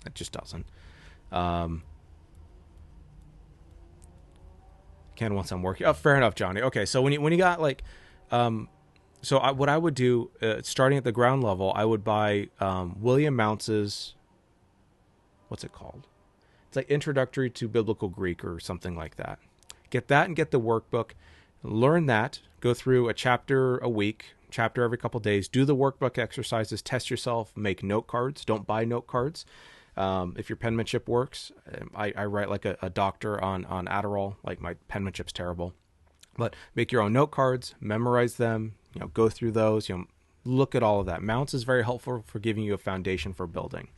It just doesn't. Ken wants some work. Oh, fair enough, Johnny. Okay, so when you got like, what I would do, starting at the ground level, I would buy William Mounce's, what's it called? It's like Introductory to Biblical Greek or something like that. Get that and get the workbook. Learn that. Go through a chapter a week, chapter every couple days. Do the workbook exercises. Test yourself. Make note cards. Don't buy note cards. If your penmanship works, I write like a doctor on Adderall, like my penmanship's terrible. But make your own note cards, memorize them, go through those, look at all of that. Mounts is very helpful for giving you a foundation for building.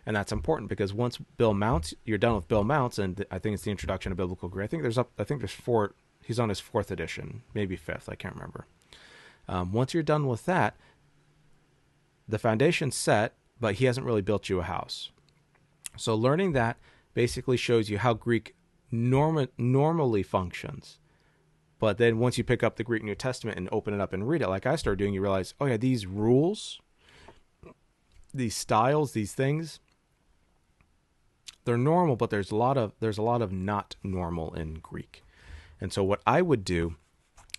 And that's important because once Bill Mounts, you're done with Bill Mounts, and I think it's the Introduction to Biblical Greek. I think there's 4. He's on his 4th edition, maybe 5th. I can't remember. Once you're done with that, the foundation's set, but he hasn't really built you a house. So learning that basically shows you how Greek normally functions. But then once you pick up the Greek New Testament and open it up and read it, like I started doing, you realize, oh yeah, these rules, these styles, these things, they're normal, but there's a lot of not normal in Greek. And so what I would do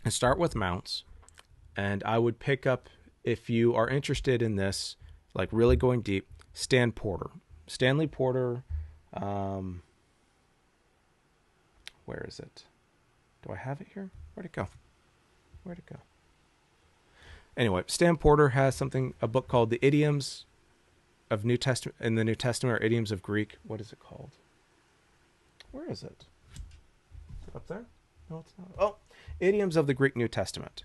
is start with mounts, and I would pick up, if you are interested in this, like really going deep, Stanley Porter. Where is it? Do I have it here? Where'd it go? Anyway, Stan Porter has a book called The Idioms of New Testament, in the New Testament, or Idioms of Greek. What is it called? Where is it? Is it up there? No, it's not. Oh, Idioms of the Greek New Testament.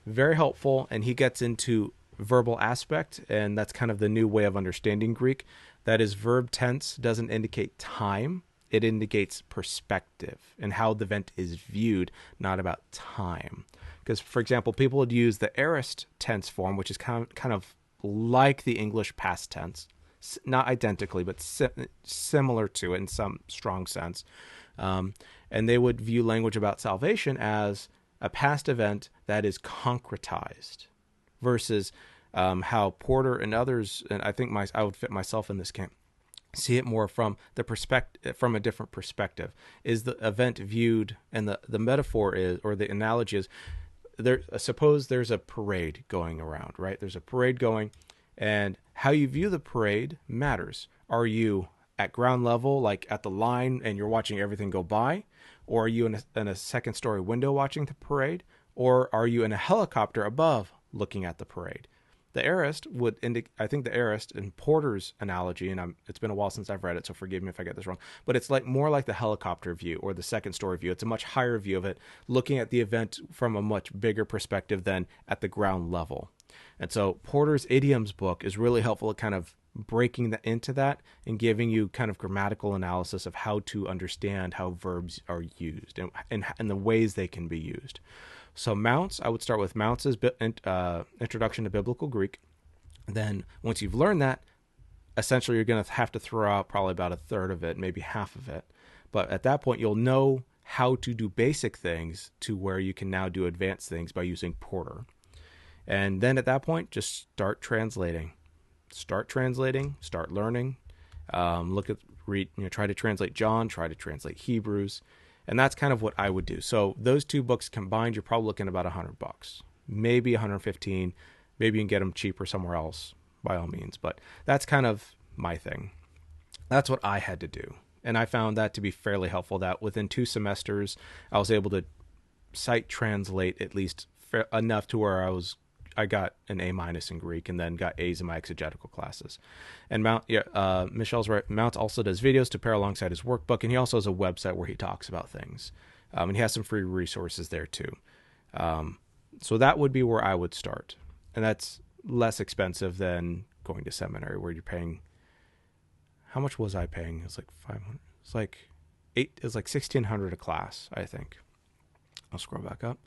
Very helpful, and he gets into verbal aspect, and that's kind of the new way of understanding Greek. That is, verb tense doesn't indicate time. It indicates perspective and how the event is viewed, not about time. Because, for example, people would use the aorist tense form, which is kind of like the English past tense, not identically, but similar to it in some strong sense. And they would view language about salvation as a past event that is concretized, versus how Porter and others, and I think I would fit myself in this camp, see it more from from a different perspective. Is the event viewed, and the metaphor is, or the analogy is, suppose there's a parade going around, right? There's a parade going, and how you view the parade matters. Are you at ground level, like at the line, and you're watching everything go by? Or are you in a second story window watching the parade? Or are you in a helicopter above looking at the parade? The aorist would indicate, I think the aorist in Porter's analogy, and it's been a while since I've read it, so forgive me if I get this wrong, but it's like more like the helicopter view or the second story view. It's a much higher view of it, looking at the event from a much bigger perspective than at the ground level. And so Porter's Idioms book is really helpful at kind of breaking into that and giving you kind of grammatical analysis of how to understand how verbs are used and the ways they can be used. So mounts, I would start with Mounts' Introduction to Biblical Greek. Then once you've learned that, essentially you're going to have to throw out probably about a third of it, maybe half of it. But at that point, you'll know how to do basic things to where you can now do advanced things by using Porter. And then at that point, just start translating. Start learning. Try to translate John, try to translate Hebrews. And that's kind of what I would do. So those two books combined, you're probably looking at about $100, maybe 115. Maybe you can get them cheaper somewhere else, by all means. But that's kind of my thing. That's what I had to do. And I found that to be fairly helpful, that within 2 semesters, I was able to sight translate at least enough to where I got an A- in Greek, and then got A's in my exegetical classes. And Michelle's right. Mount also does videos to pair alongside his workbook, and he also has a website where he talks about things. And he has some free resources there too. So that would be where I would start. And that's less expensive than going to seminary, where you're paying. How much was I paying? It was like $500. It's like $1,600 a class, I think. I'll scroll back up.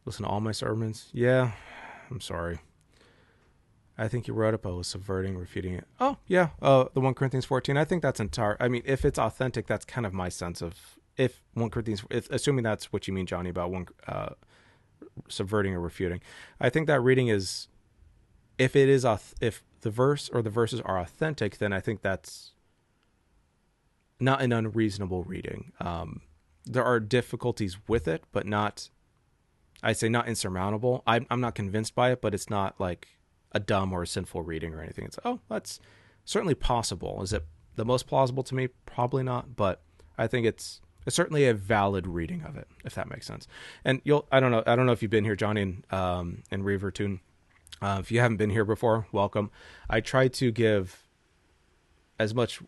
Listen to all my sermons. Yeah, I'm sorry. I think you wrote up, I was subverting, refuting it. Oh, yeah, the 1 Corinthians 14. I think that's entire. I mean, if it's authentic, that's kind of my sense of, if 1 Corinthians, assuming that's what you mean, Johnny, about subverting or refuting. I think that reading is, if the verse or the verses are authentic, then I think that's not an unreasonable reading. There are difficulties with it, but not, I'd say not insurmountable. I'm not convinced by it, but it's not like a dumb or a sinful reading or anything. It's, that's certainly possible. Is it the most plausible to me? Probably not, but I think it's certainly a valid reading of it, if that makes sense. And I don't know if you've been here, Johnny, and Reaver Tune. If you haven't been here before, welcome. I try to give as much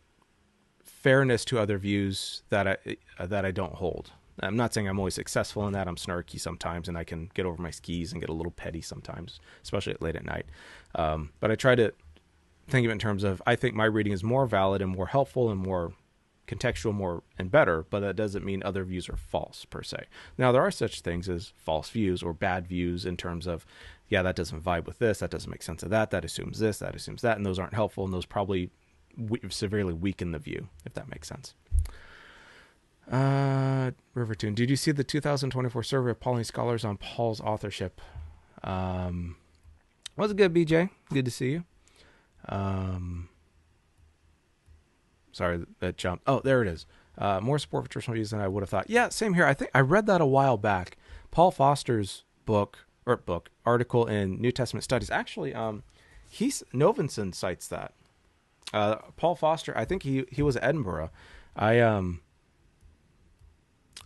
fairness to other views that I don't hold. I'm not saying I'm always successful in that. I'm snarky sometimes, and I can get over my skis and get a little petty sometimes, especially late at night. But I try to think of it in terms of, I think my reading is more valid and more helpful and more contextual, more and better, but that doesn't mean other views are false per se. Now, there are such things as false views or bad views in terms of, yeah, that doesn't vibe with this, that doesn't make sense of that assumes this, that assumes that, and those aren't helpful, and those probably severely weaken the view, if that makes sense. Rivertune, did you see the 2024 survey of Pauline scholars on Paul's authorship? Was it good, BJ? Good to see you. Sorry, that jumped. Oh, there it is. More support for traditional views than I would have thought. Yeah, same here. I think I read that a while back. Paul Foster's article in New Testament Studies. Actually, Novenson cites that. Paul Foster, I think he was at Edinburgh.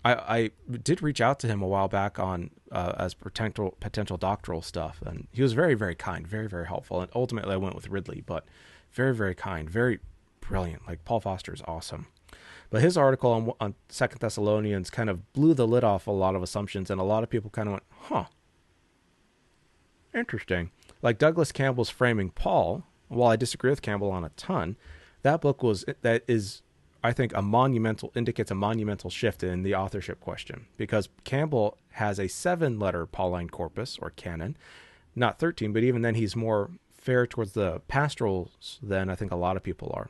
I did reach out to him a while back on as potential doctoral stuff, and he was very, very kind, very, very helpful. And ultimately, I went with Ridley, but very, very kind, very brilliant. Like, Paul Foster is awesome. But his article on 2 Thessalonians kind of blew the lid off a lot of assumptions, and a lot of people kind of went, huh, interesting. Like Douglas Campbell's framing Paul, while I disagree with Campbell on a ton, that book is I think indicates a monumental shift in the authorship question, because Campbell has a 7-letter Pauline corpus or canon, not 13, but even then he's more fair towards the pastorals than I think a lot of people are.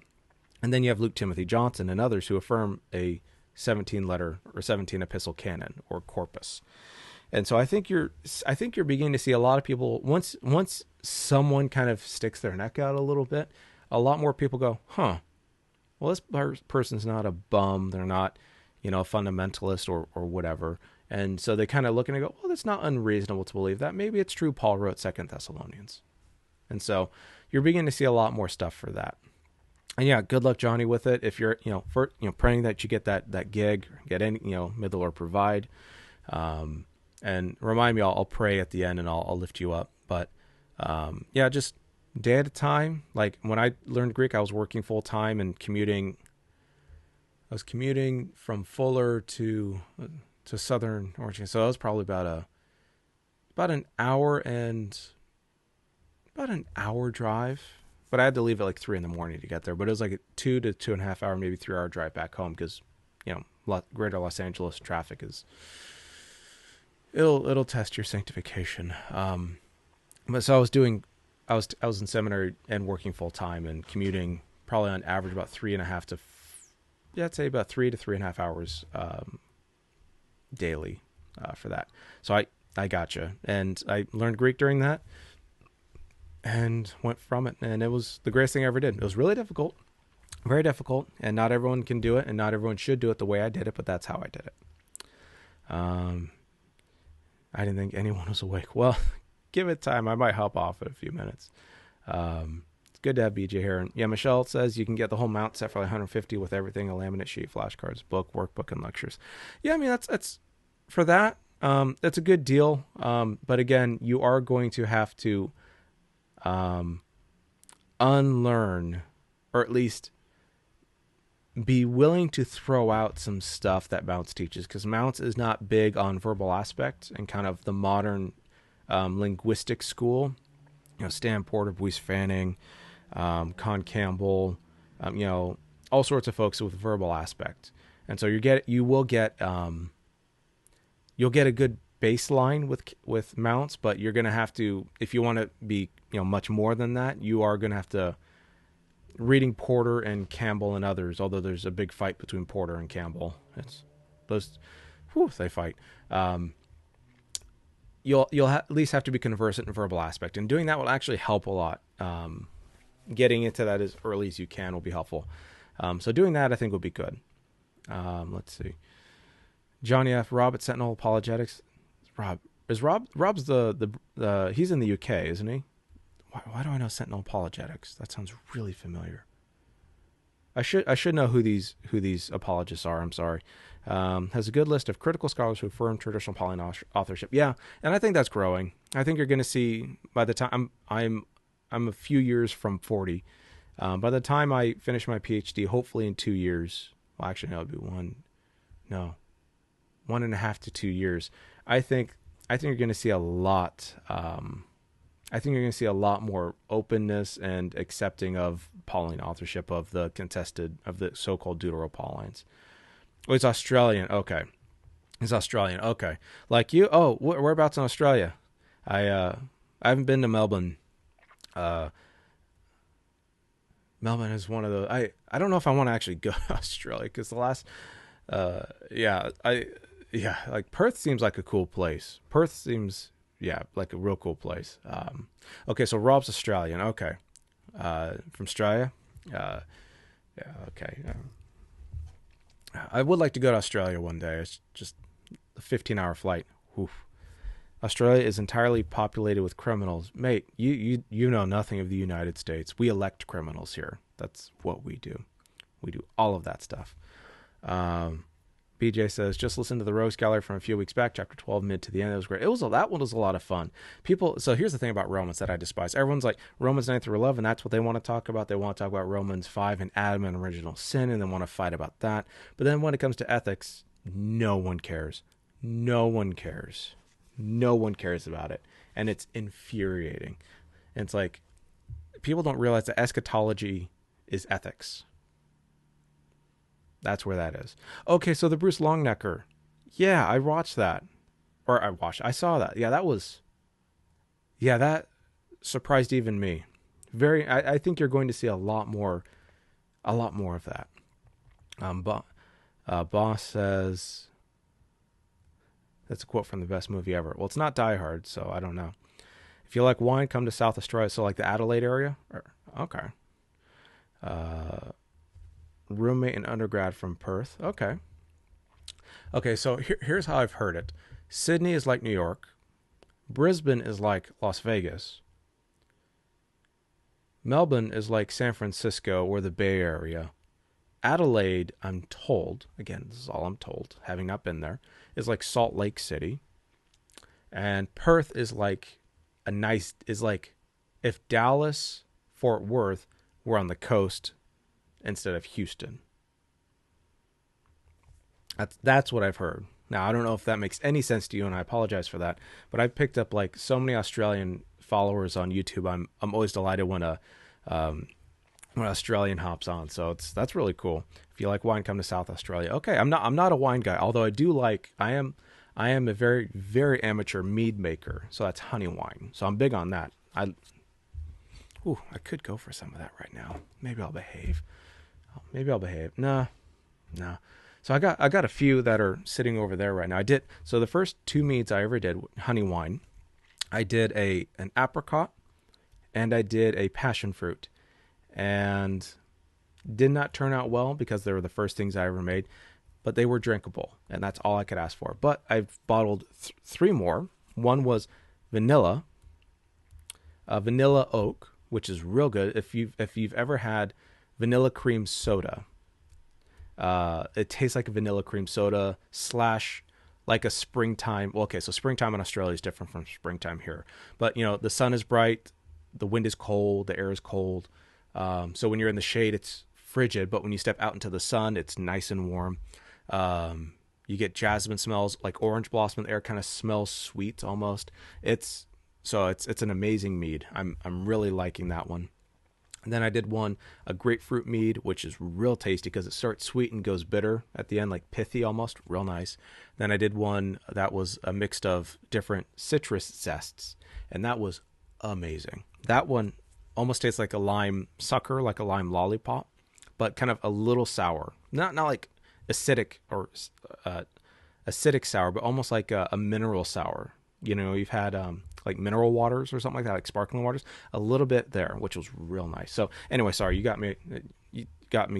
And then you have Luke Timothy Johnson and others who affirm a 17-letter or 17 epistle canon or corpus. And so I think you're beginning to see a lot of people, once someone kind of sticks their neck out a little bit, a lot more people go, huh, well, this person's not a bum. They're not, a fundamentalist or whatever. And so they kind of look and they go, well, that's not unreasonable to believe that. Maybe it's true Paul wrote 2 Thessalonians. And so you're beginning to see a lot more stuff for that. And yeah, good luck, Johnny, with it. If you're, praying that you get that gig, get any, may the Lord provide. And remind me, I'll pray at the end and I'll lift you up. But yeah, just day at a time. Like when I learned Greek, I was working full time and commuting. I was commuting from Fuller to Southern Oregon, so that was probably about an hour drive. But I had to leave at like 3 a.m. to get there. But it was like a 2 to 2.5 hour, maybe 3 hour drive back home because greater Los Angeles traffic is it'll test your sanctification. But so I was in seminary and working full time and commuting probably on average about 3.5 to I'd say about 3 to 3.5 hours daily for that. So I gotcha, and I learned Greek during that and went from it, and it was the greatest thing I ever did. It was really difficult, very difficult, and not everyone can do it, and not everyone should do it the way I did it, but that's how I did it. I didn't think anyone was awake. Well, give it time. I might hop off in a few minutes. It's good to have BJ here. And yeah, Michelle says you can get the whole mount set for like $150 with everything: a laminate sheet, flashcards, book, workbook, and lectures. Yeah, I mean that's for that. That's a good deal. But again, you are going to have to unlearn, or at least be willing to throw out some stuff that Mounts teaches, because Mounts is not big on verbal aspect and kind of the modern linguistic school. Stan Porter, Boyce Fanning, Con Campbell, all sorts of folks with verbal aspect. And so you'll get a good baseline with Mounts, but you're going to have to, if you want to be, much more than that, you are going to have to reading Porter and Campbell and others, although there's a big fight between Porter and Campbell. They fight. You'll at least have to be conversant in verbal aspect, and doing that will actually help a lot. Getting into that as early as you can will be helpful. So doing that, I think, will be good. Let's see. Johnny F. Rob at Sentinel Apologetics. Rob's the he's in the UK, isn't he? Why do I know Sentinel Apologetics? That sounds really familiar. I should know who these apologists are. I'm sorry. Has a good list of critical scholars who affirm traditional Pauline authorship. Yeah, and I think that's growing. I think you're going to see by the time I'm a few years from 40. By the time I finish my PhD, hopefully in 2 years, well, actually, no, it would be 1.5 to 2 years. I think you're going to see a lot. I think you're going to see a lot more openness and accepting of Pauline authorship of the so-called Deuteropaulines. Oh, it's Australian. Okay. It's Australian. Okay. Like you? Oh, whereabouts in Australia? I haven't been to Melbourne. Melbourne is one of the... I don't know if I want to actually go to Australia because the last... like Perth seems like a cool place. Perth seems... Yeah, like a real cool place. Okay, so Rob's Australian. Okay. From Australia? Yeah, okay. I would like to go to Australia one day. It's just a 15-hour flight. Oof. Australia is entirely populated with criminals. Mate, you know nothing of the United States. We elect criminals here. That's what we do. We do all of that stuff. BJ says, just listen to the Rogues Gallery from a few weeks back, chapter 12, mid to the end. It was great. That one was a lot of fun. So here's the thing about Romans that I despise. Everyone's like, Romans 9 through 11, that's what they want to talk about. They want to talk about Romans 5 and Adam and original sin, and they want to fight about that. But then when it comes to ethics, no one cares. No one cares. No one cares about it. And it's infuriating. And it's like, people don't realize that eschatology is ethics. That's where that is. Okay, so the Bruce Longnecker. Yeah, I watched that. I saw that. Yeah, that surprised even me. I think you're going to see a lot more of that. Boss says, that's a quote from the best movie ever. Well, it's not Die Hard, so I don't know. If you like wine, come to South Australia. So like the Adelaide area? Okay. Roommate and undergrad from Perth. Okay, so here's how I've heard it. Sydney is like New York. Brisbane is like Las Vegas. Melbourne is like San Francisco or the Bay Area. Adelaide, I'm told, again, this is all I'm told, having not been there, is like Salt Lake City. And Perth is like if Dallas, Fort Worth were on the coast instead of Houston. That's what I've heard. Now, I don't know if that makes any sense to you, and I apologize for that, but I've picked up like so many Australian followers on YouTube. I'm always delighted when when Australian hops on. So that's really cool. If you like wine, come to South Australia. Okay, I'm not a wine guy, although I am a very, very amateur mead maker. So that's honey wine. So I'm big on that. I could go for some of that right now. Maybe I'll behave. No. So I got a few that are sitting over there right now. So the first two meads I ever did, honey wine, I did an apricot and I did a passion fruit, and did not turn out well because they were the first things I ever made, but they were drinkable, and that's all I could ask for. But I've bottled three more. One was vanilla oak, which is real good. If you've ever had vanilla cream soda, it tastes like a vanilla cream soda / like a springtime. Well, okay, so springtime in Australia is different from springtime here. But, the sun is bright, the wind is cold, the air is cold. So when you're in the shade, it's frigid, but when you step out into the sun, it's nice and warm. You get jasmine smells, like orange blossom in the air, kind of smells sweet almost. It's an amazing mead. I'm really liking that one. And then I did a grapefruit mead, which is real tasty because it starts sweet and goes bitter at the end, like pithy almost, real nice. Then I did one that was a mix of different citrus zests, and that was amazing. That one almost tastes like a lime sucker, like a lime lollipop, but kind of a little sour. Not like acidic or acidic sour, but almost like a mineral sour. You've had like mineral waters or something like that, like sparkling waters, a little bit there, which was real nice. So anyway, sorry, you got me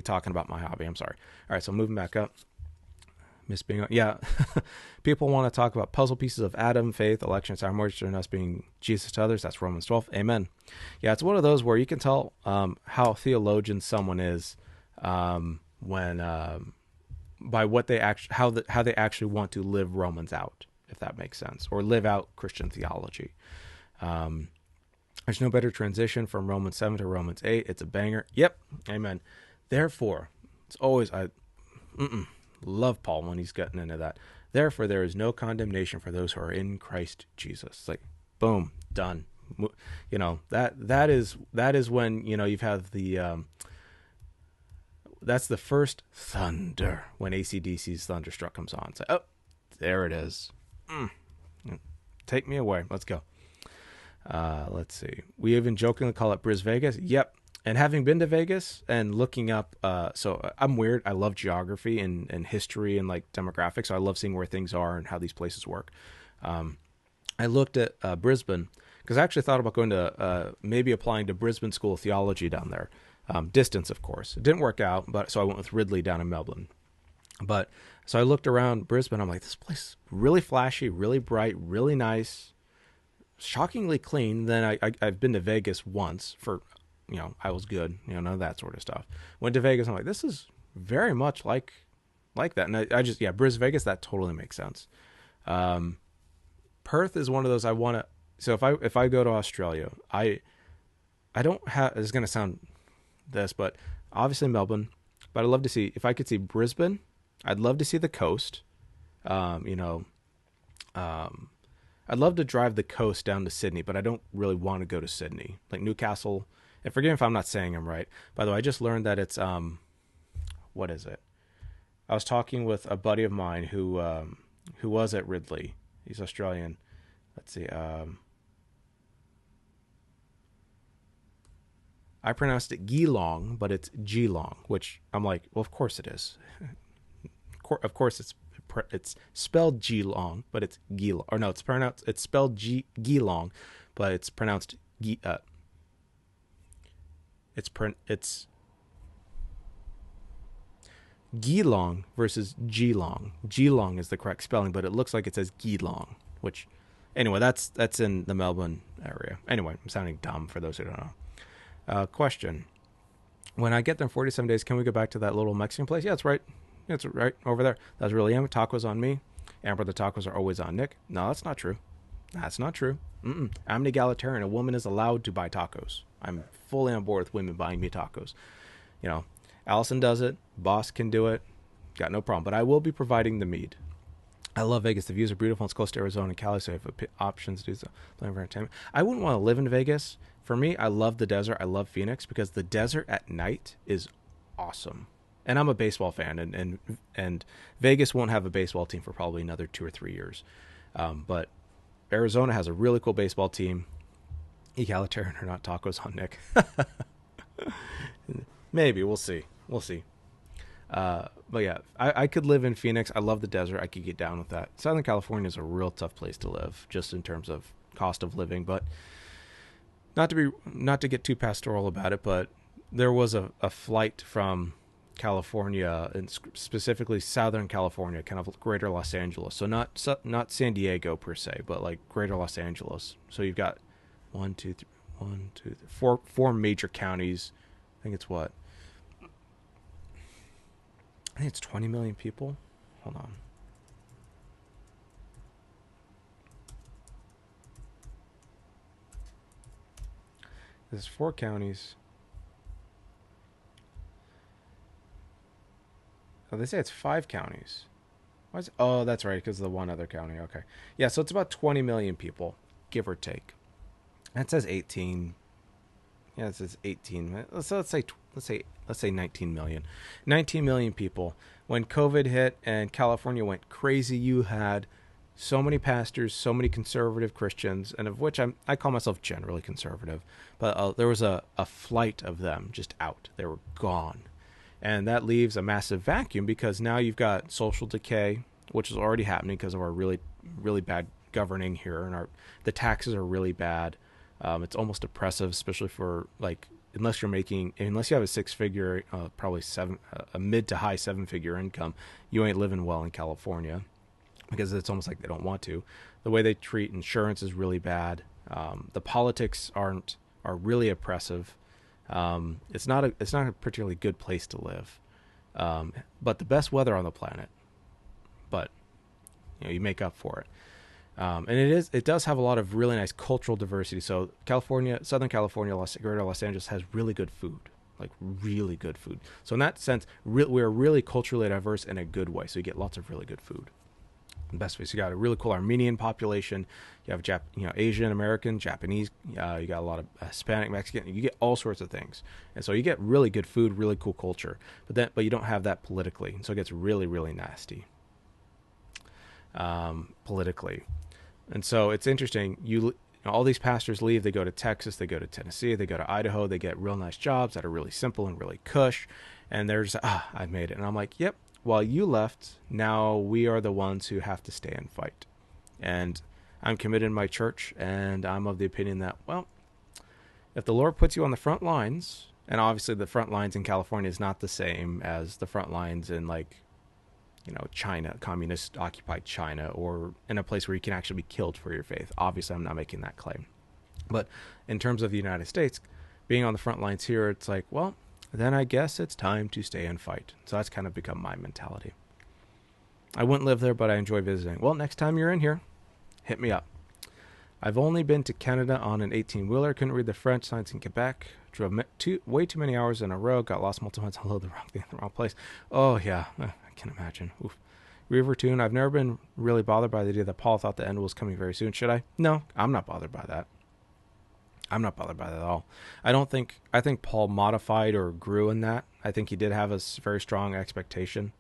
talking about my hobby. I'm sorry. All right, so moving back up. Miss being on, yeah. People want to talk about puzzle pieces of Adam, faith, election, sour moisture, and us being Jesus to others. That's Romans 12. Amen. Yeah, it's one of those where you can tell how theologian someone is when by what they how they actually want to live Romans out, if that makes sense, or live out Christian theology. There's no better transition from Romans 7 to Romans 8. It's a banger. Yep. Amen. Therefore, it's always, I love Paul when he's getting into that. Therefore, there is no condemnation for those who are in Christ Jesus. It's like, boom, done. You know, that is when, you know, you've had the, that's the first thunder when AC/DC's Thunderstruck comes on. It's like, oh, there it is. Take me away. Let's go. Let's see. We even jokingly call it Bris Vegas. Yep. And having been to Vegas and looking up, so I'm weird. I love geography and history and like demographics. So I love seeing where things are and how these places work. I looked at Brisbane because I actually thought about going to maybe applying to Brisbane School of Theology down there. Distance, of course. It didn't work out, but so I went with Ridley down in Melbourne. But so I looked around Brisbane. I'm like, this place is really flashy, really bright, really nice, shockingly clean. Then I've been to Vegas once for, you know, I was good, you know, none of that sort of stuff. Went to Vegas. I'm like, this is very much like that. And I just, yeah, Bris Vegas, that totally makes sense. Perth is one of those I want to. So if I go to Australia, I don't have. It's going to sound this, but obviously Melbourne. But I'd love to see if I could see Brisbane. I'd love to see the coast. You know, I'd love to drive the coast down to Sydney, but I don't really want to go to Sydney, like Newcastle. And forgive me if I'm not saying them right. By the way, I just learned that it's what is it? I was talking with a buddy of mine who was at Ridley. He's Australian. Let's see. I pronounced it Geelong, but it's Geelong, which I'm like, well, of course it is. Of course it's spelled Geelong, but it's Geelong. Or no, it's spelled Geelong, but it's pronounced it's Geelong versus Geelong. Geelong is the correct spelling, but it looks like it says Geelong, which anyway, that's in the Melbourne area. Anyway, I'm sounding dumb for those who don't know. Question. When I get there in 47 days, can we go back to that little Mexican place? Yeah, it's right. It's right over there. That's really Amber. Tacos on me. Amber, the tacos are always on Nick. No, that's not true. That's not true. I'm an egalitarian. A woman is allowed to buy tacos. I'm fully on board with women buying me tacos. You know, Allison does it. Boss can do it. Got no problem. But I will be providing the mead. I love Vegas. The views are beautiful. It's close to Arizona and Cali, so I have options to do so. Plenty of entertainment. I wouldn't want to live in Vegas. For me, I love the desert. I love Phoenix because the desert at night is awesome. And I'm a baseball fan, and Vegas won't have a baseball team for probably another 2 or 3 years. But Arizona has a really cool baseball team. Egalitarian or not, tacos on Nick. Maybe. We'll see. But yeah, I could live in Phoenix. I love the desert. I could get down with that. Southern California is a real tough place to live, just in terms of cost of living. But not to get too pastoral about it, but there was a flight from California, and specifically Southern California, kind of greater Los Angeles. So not San Diego per se, but like greater Los Angeles. So you've got four major counties. I think it's what? I think it's 20 million people. Hold on. There's 4 counties. Oh, they say it's 5 counties. Why is it? Oh, that's right, because of the one other county. Okay. Yeah, so it's about 20 million people, give or take. And it says 18. Yeah, it says 18. So let's say 19 million. 19 million people. When COVID hit and California went crazy, you had so many pastors, so many conservative Christians, and of which I call myself generally conservative, but there was a flight of them just out. They were gone. And that leaves a massive vacuum because now you've got social decay, which is already happening because of our really, really bad governing here, and the taxes are really bad. It's almost oppressive, especially for like unless you have a 6-figure, probably a mid to high 7-figure income, you ain't living well in California because it's almost like they don't want to. The way they treat insurance is really bad. The politics are really oppressive. It's not a particularly good place to live. But the best weather on the planet. But you make up for it. And it does have a lot of really nice cultural diversity. So California, Southern California, Greater Los Angeles has really good food, like really good food. So in that sense, we're really culturally diverse in a good way. So you get lots of really good food. The best way. So you got a really cool Armenian population. You have Asian American, Japanese. You got a lot of Hispanic, Mexican. You get all sorts of things, and so you get really good food, really cool culture. But you don't have that politically, and so it gets really, really nasty politically. And so it's interesting. All these pastors leave. They go to Texas. They go to Tennessee. They go to Idaho. They get real nice jobs that are really simple and really cush. And they're just, I made it. And I'm like, yep. Well, you left. Now we are the ones who have to stay and fight. And I'm committed in my church. And I'm of the opinion that, well, if the Lord puts you on the front lines, and obviously the front lines in California is not the same as the front lines in China, communist occupied China, or in a place where you can actually be killed for your faith. Obviously, I'm not making that claim. But in terms of the United States, being on the front lines here, it's like, well, then I guess it's time to stay and fight. So that's kind of become my mentality. I wouldn't live there, but I enjoy visiting. Well, next time you're in here, hit me up. I've only been to Canada on an 18-wheeler. Couldn't read the French signs in Quebec. Drove way too many hours in a row. Got lost multiple times. Unloaded the wrong thing in the wrong place. Oh, yeah. I can imagine. Oof. Rivertune. I've never been really bothered by the idea that Paul thought the end was coming very soon. Should I? No, I'm not bothered by that. I'm not bothered by that at all. I think Paul modified or grew in that. I think he did have a very strong expectation.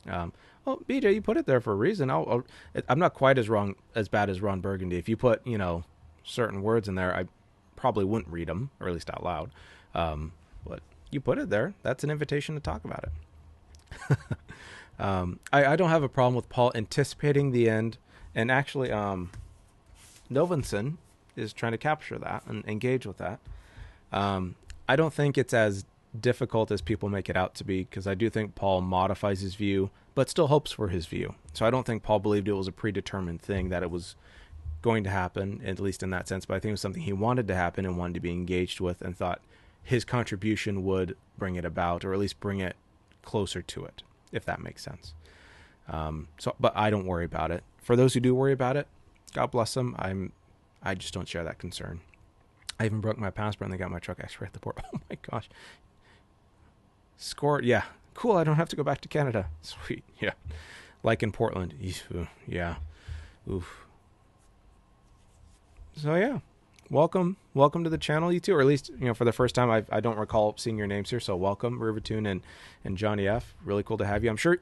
Well, BJ, you put it there for a reason. I'm not quite as bad as Ron Burgundy. If you put, certain words in there, I probably wouldn't read them, or at least out loud. But you put it there. That's an invitation to talk about it. I don't have a problem with Paul anticipating the end. And actually, Novenson is trying to capture that and engage with that. I don't think it's as difficult as people make it out to be, because I do think Paul modifies his view, but still hopes for his view. So I don't think Paul believed it was a predetermined thing, that it was going to happen, at least in that sense. But I think it was something he wanted to happen and wanted to be engaged with, and thought his contribution would bring it about, or at least bring it closer to it, if that makes sense. But I don't worry about it. For those who do worry about it, God bless them. I just don't share that concern. I even broke my passport and they got my truck x-ray at the port. Oh my gosh. Score. Yeah. Cool. I don't have to go back to Canada. Sweet. Yeah. Like in Portland. Yeah. Oof. So yeah. Welcome to the channel, you two, or at least, for the first time, I don't recall seeing your names here. So welcome, Rivertune and Johnny F. Really cool to have you. I'm sure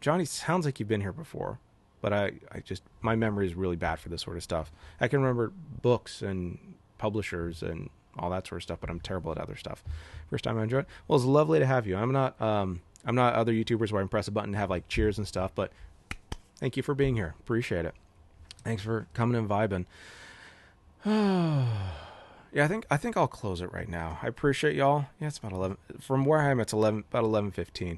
Johnny sounds like you've been here before. But my memory is really bad for this sort of stuff. I can remember books and publishers and all that sort of stuff, but I'm terrible at other stuff. First time I enjoyed it. Well, it's lovely to have you. I'm not other YouTubers where I can press a button and have like cheers and stuff, but thank you for being here. Appreciate it. Thanks for coming and vibing. Yeah, I think I'll close it right now. I appreciate y'all. Yeah, it's about 11. From where I am, it's about 11:15.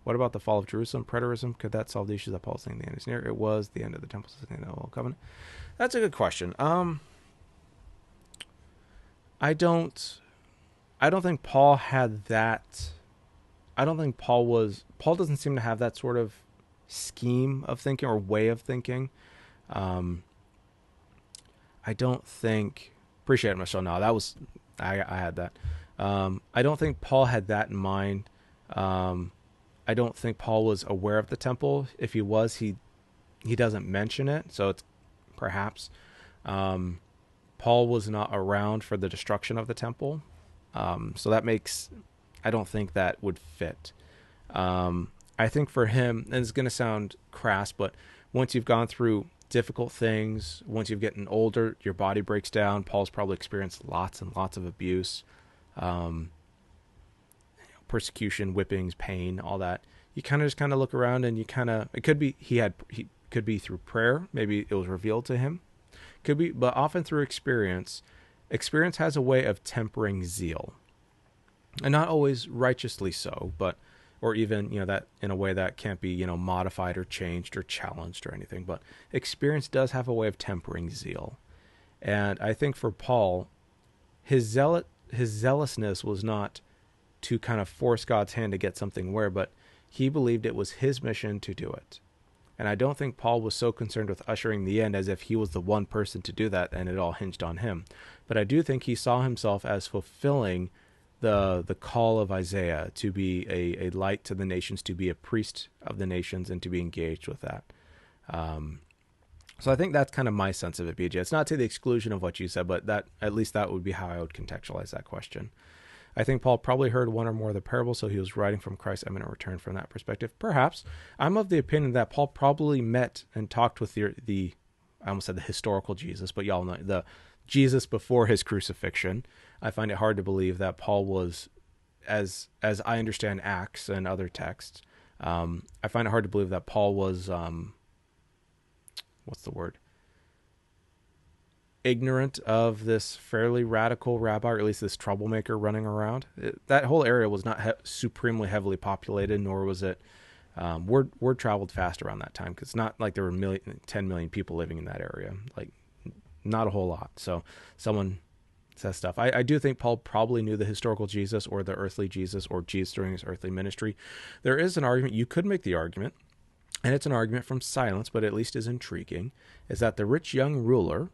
What about the fall of Jerusalem? Preterism? Could that solve the issues that Paul's saying the end is near? It was the end of the temple, the old covenant. That's a good question. I don't think Paul had that. I don't think Paul doesn't seem to have that sort of scheme of thinking or way of thinking. I don't think. Appreciate it, Michelle. No, I had that. I don't think Paul had that in mind. I don't think Paul was aware of the temple. If he was, he doesn't mention it. So it's perhaps Paul was not around for the destruction of the temple. So that makes, I don't think that would fit. I think for him, and it's going to sound crass, but once you've gone through difficult things, once you've gotten older, your body breaks down. Paul's probably experienced lots and lots of abuse. Persecution, whippings, pain, all that. You kind of look around and it could be he could be through prayer. Maybe it was revealed to him. Could be, but often through experience. Experience has a way of tempering zeal, and not always righteously so, or even, that in a way that can't be, modified or changed or challenged or anything. But experience does have a way of tempering zeal. And I think for Paul, his zealousness was not to kind of force God's hand to get something but he believed it was his mission to do it. And I don't think Paul was so concerned with ushering the end as if he was the one person to do that and it all hinged on him. But I do think he saw himself as fulfilling the call of Isaiah to be a light to the nations, to be a priest of the nations, and to be engaged with that. So I think that's kind of my sense of it, BJ. It's not to the exclusion of what you said, but that at least that would be how I would contextualize that question. I think Paul probably heard one or more of the parables, so he was writing from Christ's imminent return from that perspective. Perhaps. I'm of the opinion that Paul probably met and talked with the I almost said the historical Jesus, but y'all know the Jesus before his crucifixion. I find it hard to believe that Paul was, as I understand Acts and other texts, I find it hard to believe that Paul was, what's the word? Ignorant of this fairly radical rabbi, or at least this troublemaker running around. That whole area was not supremely heavily populated, nor was it. Word traveled fast around that time because it's not like there were 10 million people living in that area. Like, not a whole lot. So someone says stuff. I do think Paul probably knew the historical Jesus or the earthly Jesus or Jesus during his earthly ministry. There is an argument. You could make the argument, and it's an argument from silence, but at least is intriguing, is that the rich young ruler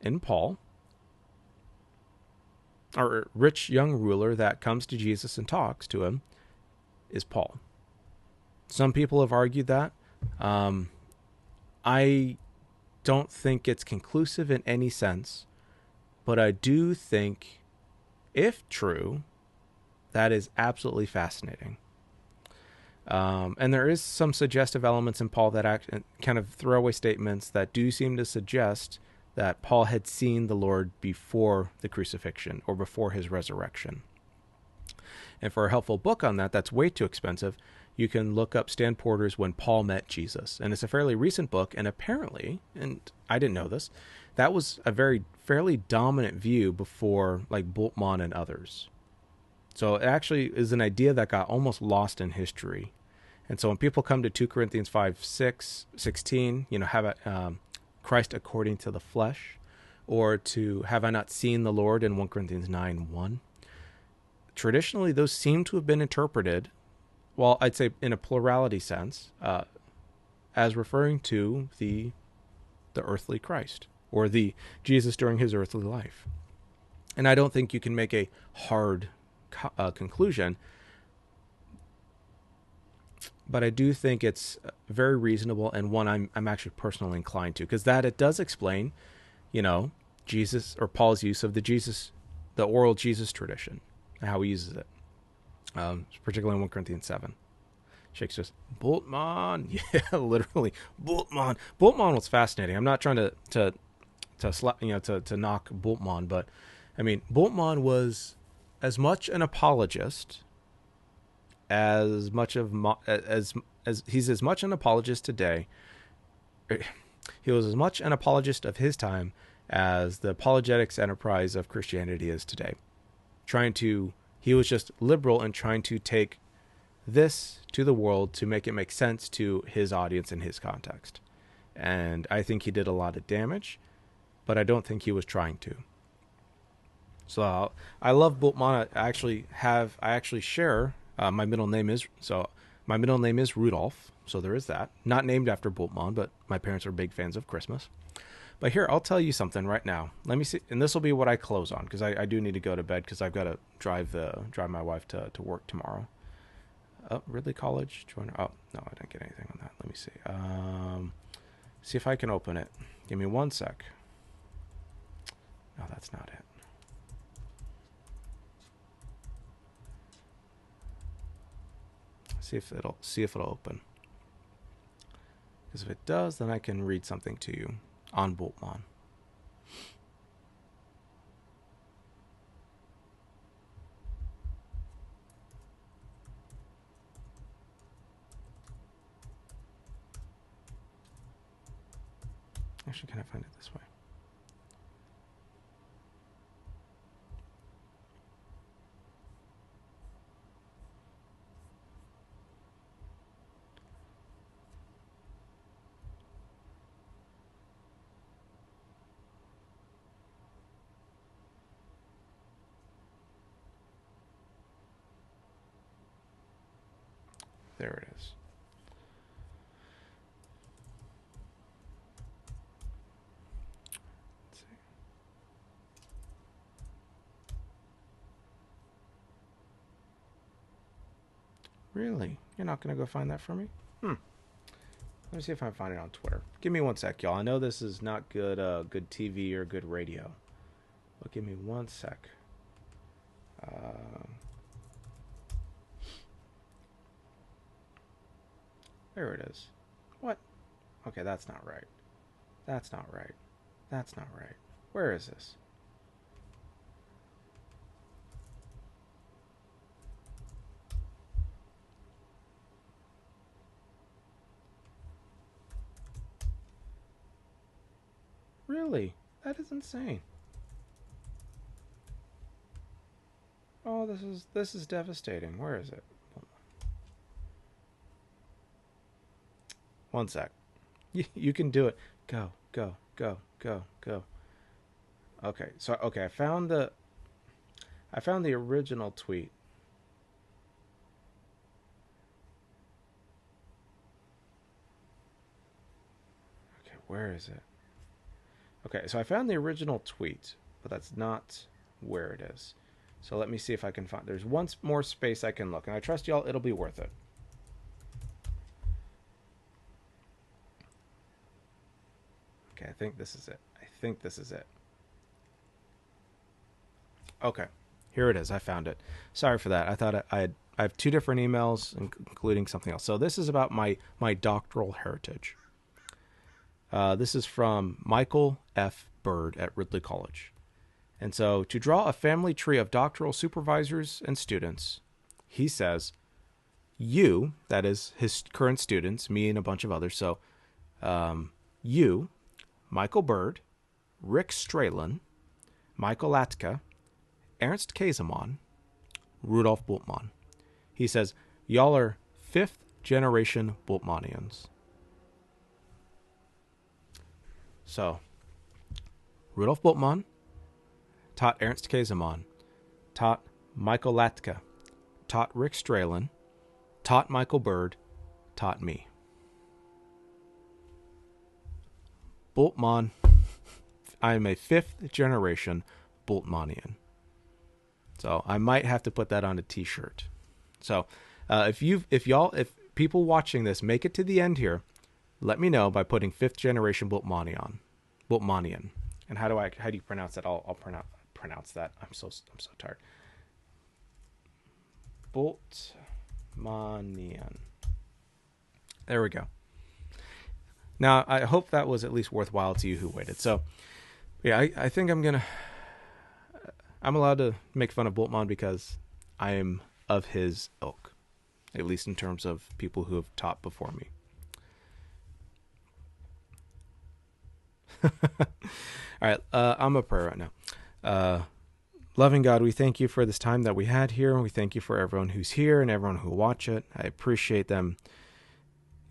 in Paul, or rich young ruler that comes to Jesus and talks to him, is Paul. Some people have argued that. I don't think it's conclusive in any sense, but I do think, if true, that is absolutely fascinating. And there is some suggestive elements in Paul that act kind of throwaway statements that do seem to suggest that Paul had seen the Lord before the crucifixion or before his resurrection. And for a helpful book on that, that's way too expensive, you can look up Stan Porter's When Paul Met Jesus. And it's a fairly recent book, and apparently, and I didn't know this, that was a fairly dominant view before like Bultmann and others. So it actually is an idea that got almost lost in history. And so when people come to 2 Corinthians 5:16, have it, Christ according to the flesh, or to have I not seen the Lord in 1 Corinthians 9:1. Traditionally, those seem to have been interpreted, well, I'd say in a plurality sense, as referring to the earthly Christ, or the Jesus during his earthly life. And I don't think you can make a hard conclusion, but I do think it's very reasonable, and one I'm actually personally inclined to, because that it does explain, Jesus, or Paul's use of the oral Jesus tradition, and how he uses it, particularly in 1 Corinthians 7. Shakes just, Bultmann, yeah, literally, Bultmann. Bultmann was fascinating. I'm not trying to knock Bultmann, but I mean, Bultmann was as much an apologist as he's as much an apologist today. He was as much an apologist of his time as the apologetics enterprise of Christianity is today. He was just liberal in trying to take this to the world to make it make sense to his audience in his context. And I think he did a lot of damage, but I don't think he was trying to. So I love Bultmann. I actually share, my middle name is Rudolph. So there is that. Not named after Bultmann, but my parents are big fans of Christmas. But here, I'll tell you something right now. Let me see, and this will be what I close on, because I do need to go to bed, because I've got to drive my wife to work tomorrow. Ridley College joiner. Oh no, I didn't get anything on that. Let me see. See if I can open it. Give me one sec. No, that's not it. See if it'll open. Because if it does, then I can read something to you on Bultmann. Actually, can I find it this way? There it is. Really? You're not going to go find that for me? Let me see if I can find it on Twitter. Give me one sec, y'all. I know this is not good good TV or good radio. But give me one sec. There it is. What? Okay, that's not right. That's not right. That's not right. Where is this? Really? That is insane. Oh, this is devastating. Where is it? One sec. You can do it. Go, go, go, go, go. Okay, so okay, I found the original tweet. Okay, where is it? Okay, so I found the original tweet, but that's not where it is. So let me see if I can find. There's once more space I can look, and I trust y'all it'll be worth it. Okay, I think this is it. I think this is it. Okay, here it is. I found it. Sorry for that. I thought I have two different emails, including something else. So this is about my doctoral heritage. This is from Michael F. Bird at Ridley College. And so to draw a family tree of doctoral supervisors and students, he says, you, that is his current students, me and a bunch of others. So you, Michael Bird, Rick Stralin, Michael Latka, Ernst Käsemann, Rudolf Bultmann. He says, y'all are fifth generation Bultmannians. So, Rudolf Bultmann taught Ernst Käsemann, taught Michael Latka, taught Rick Stralin, taught Michael Bird, taught me. Bultmann, I am a fifth generation Bultmannian. So I might have to put that on a t-shirt. So if people watching this make it to the end here, let me know by putting fifth generation Bultmannian. And how do you pronounce that? I'll pronounce that. I'm so tired. Bultmannian. There we go. Now, I hope that was at least worthwhile to you who waited. So, yeah, I think I'm allowed to make fun of Bultmann because I am of his ilk, at least in terms of people who have taught before me. All right, I'm a prayer right now. Loving God, we thank you for this time that we had here. We thank you for everyone who's here and everyone who will watch it. I appreciate them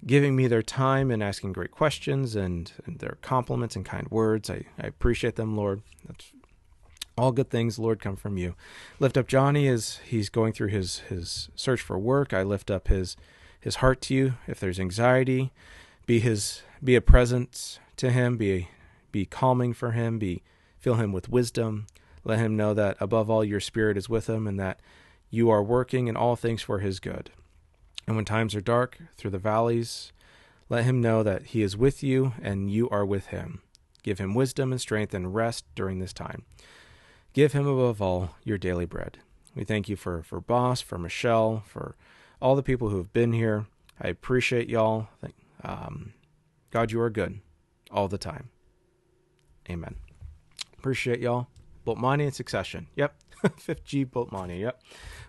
giving me their time and asking great questions and their compliments and kind words. I appreciate them, Lord. That's all good things, Lord, come from you. Lift up Johnny as he's going through his search for work. I lift up his heart to you. If there's anxiety, be a presence to him, be calming for him, fill him with wisdom. Let him know that above all your spirit is with him and that you are working in all things for his good. And when times are dark through the valleys, let him know that he is with you and you are with him. Give him wisdom and strength and rest during this time. Give him above all your daily bread. We thank you for Boss, for Michelle, for all the people who have been here. I appreciate y'all. God, you are good all the time. Amen. Appreciate y'all. Bultmannian succession. Yep. 5th G Bultmannian. Yep.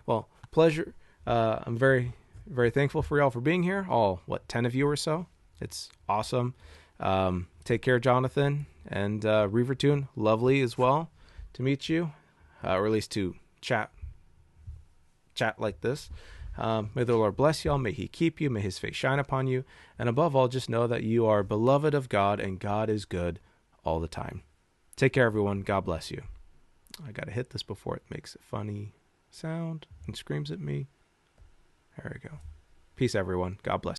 Well, pleasure. I'm very, very thankful for y'all for being here. All, 10 of you or so? It's awesome. Take care, Jonathan. And Reavertune, lovely as well to meet you, or at least to chat like this. May the Lord bless y'all. May he keep you. May his face shine upon you. And above all, just know that you are beloved of God and God is good all the time. Take care, everyone. God bless you. I got to hit this before it makes a funny sound and screams at me. There we go. Peace, everyone. God bless.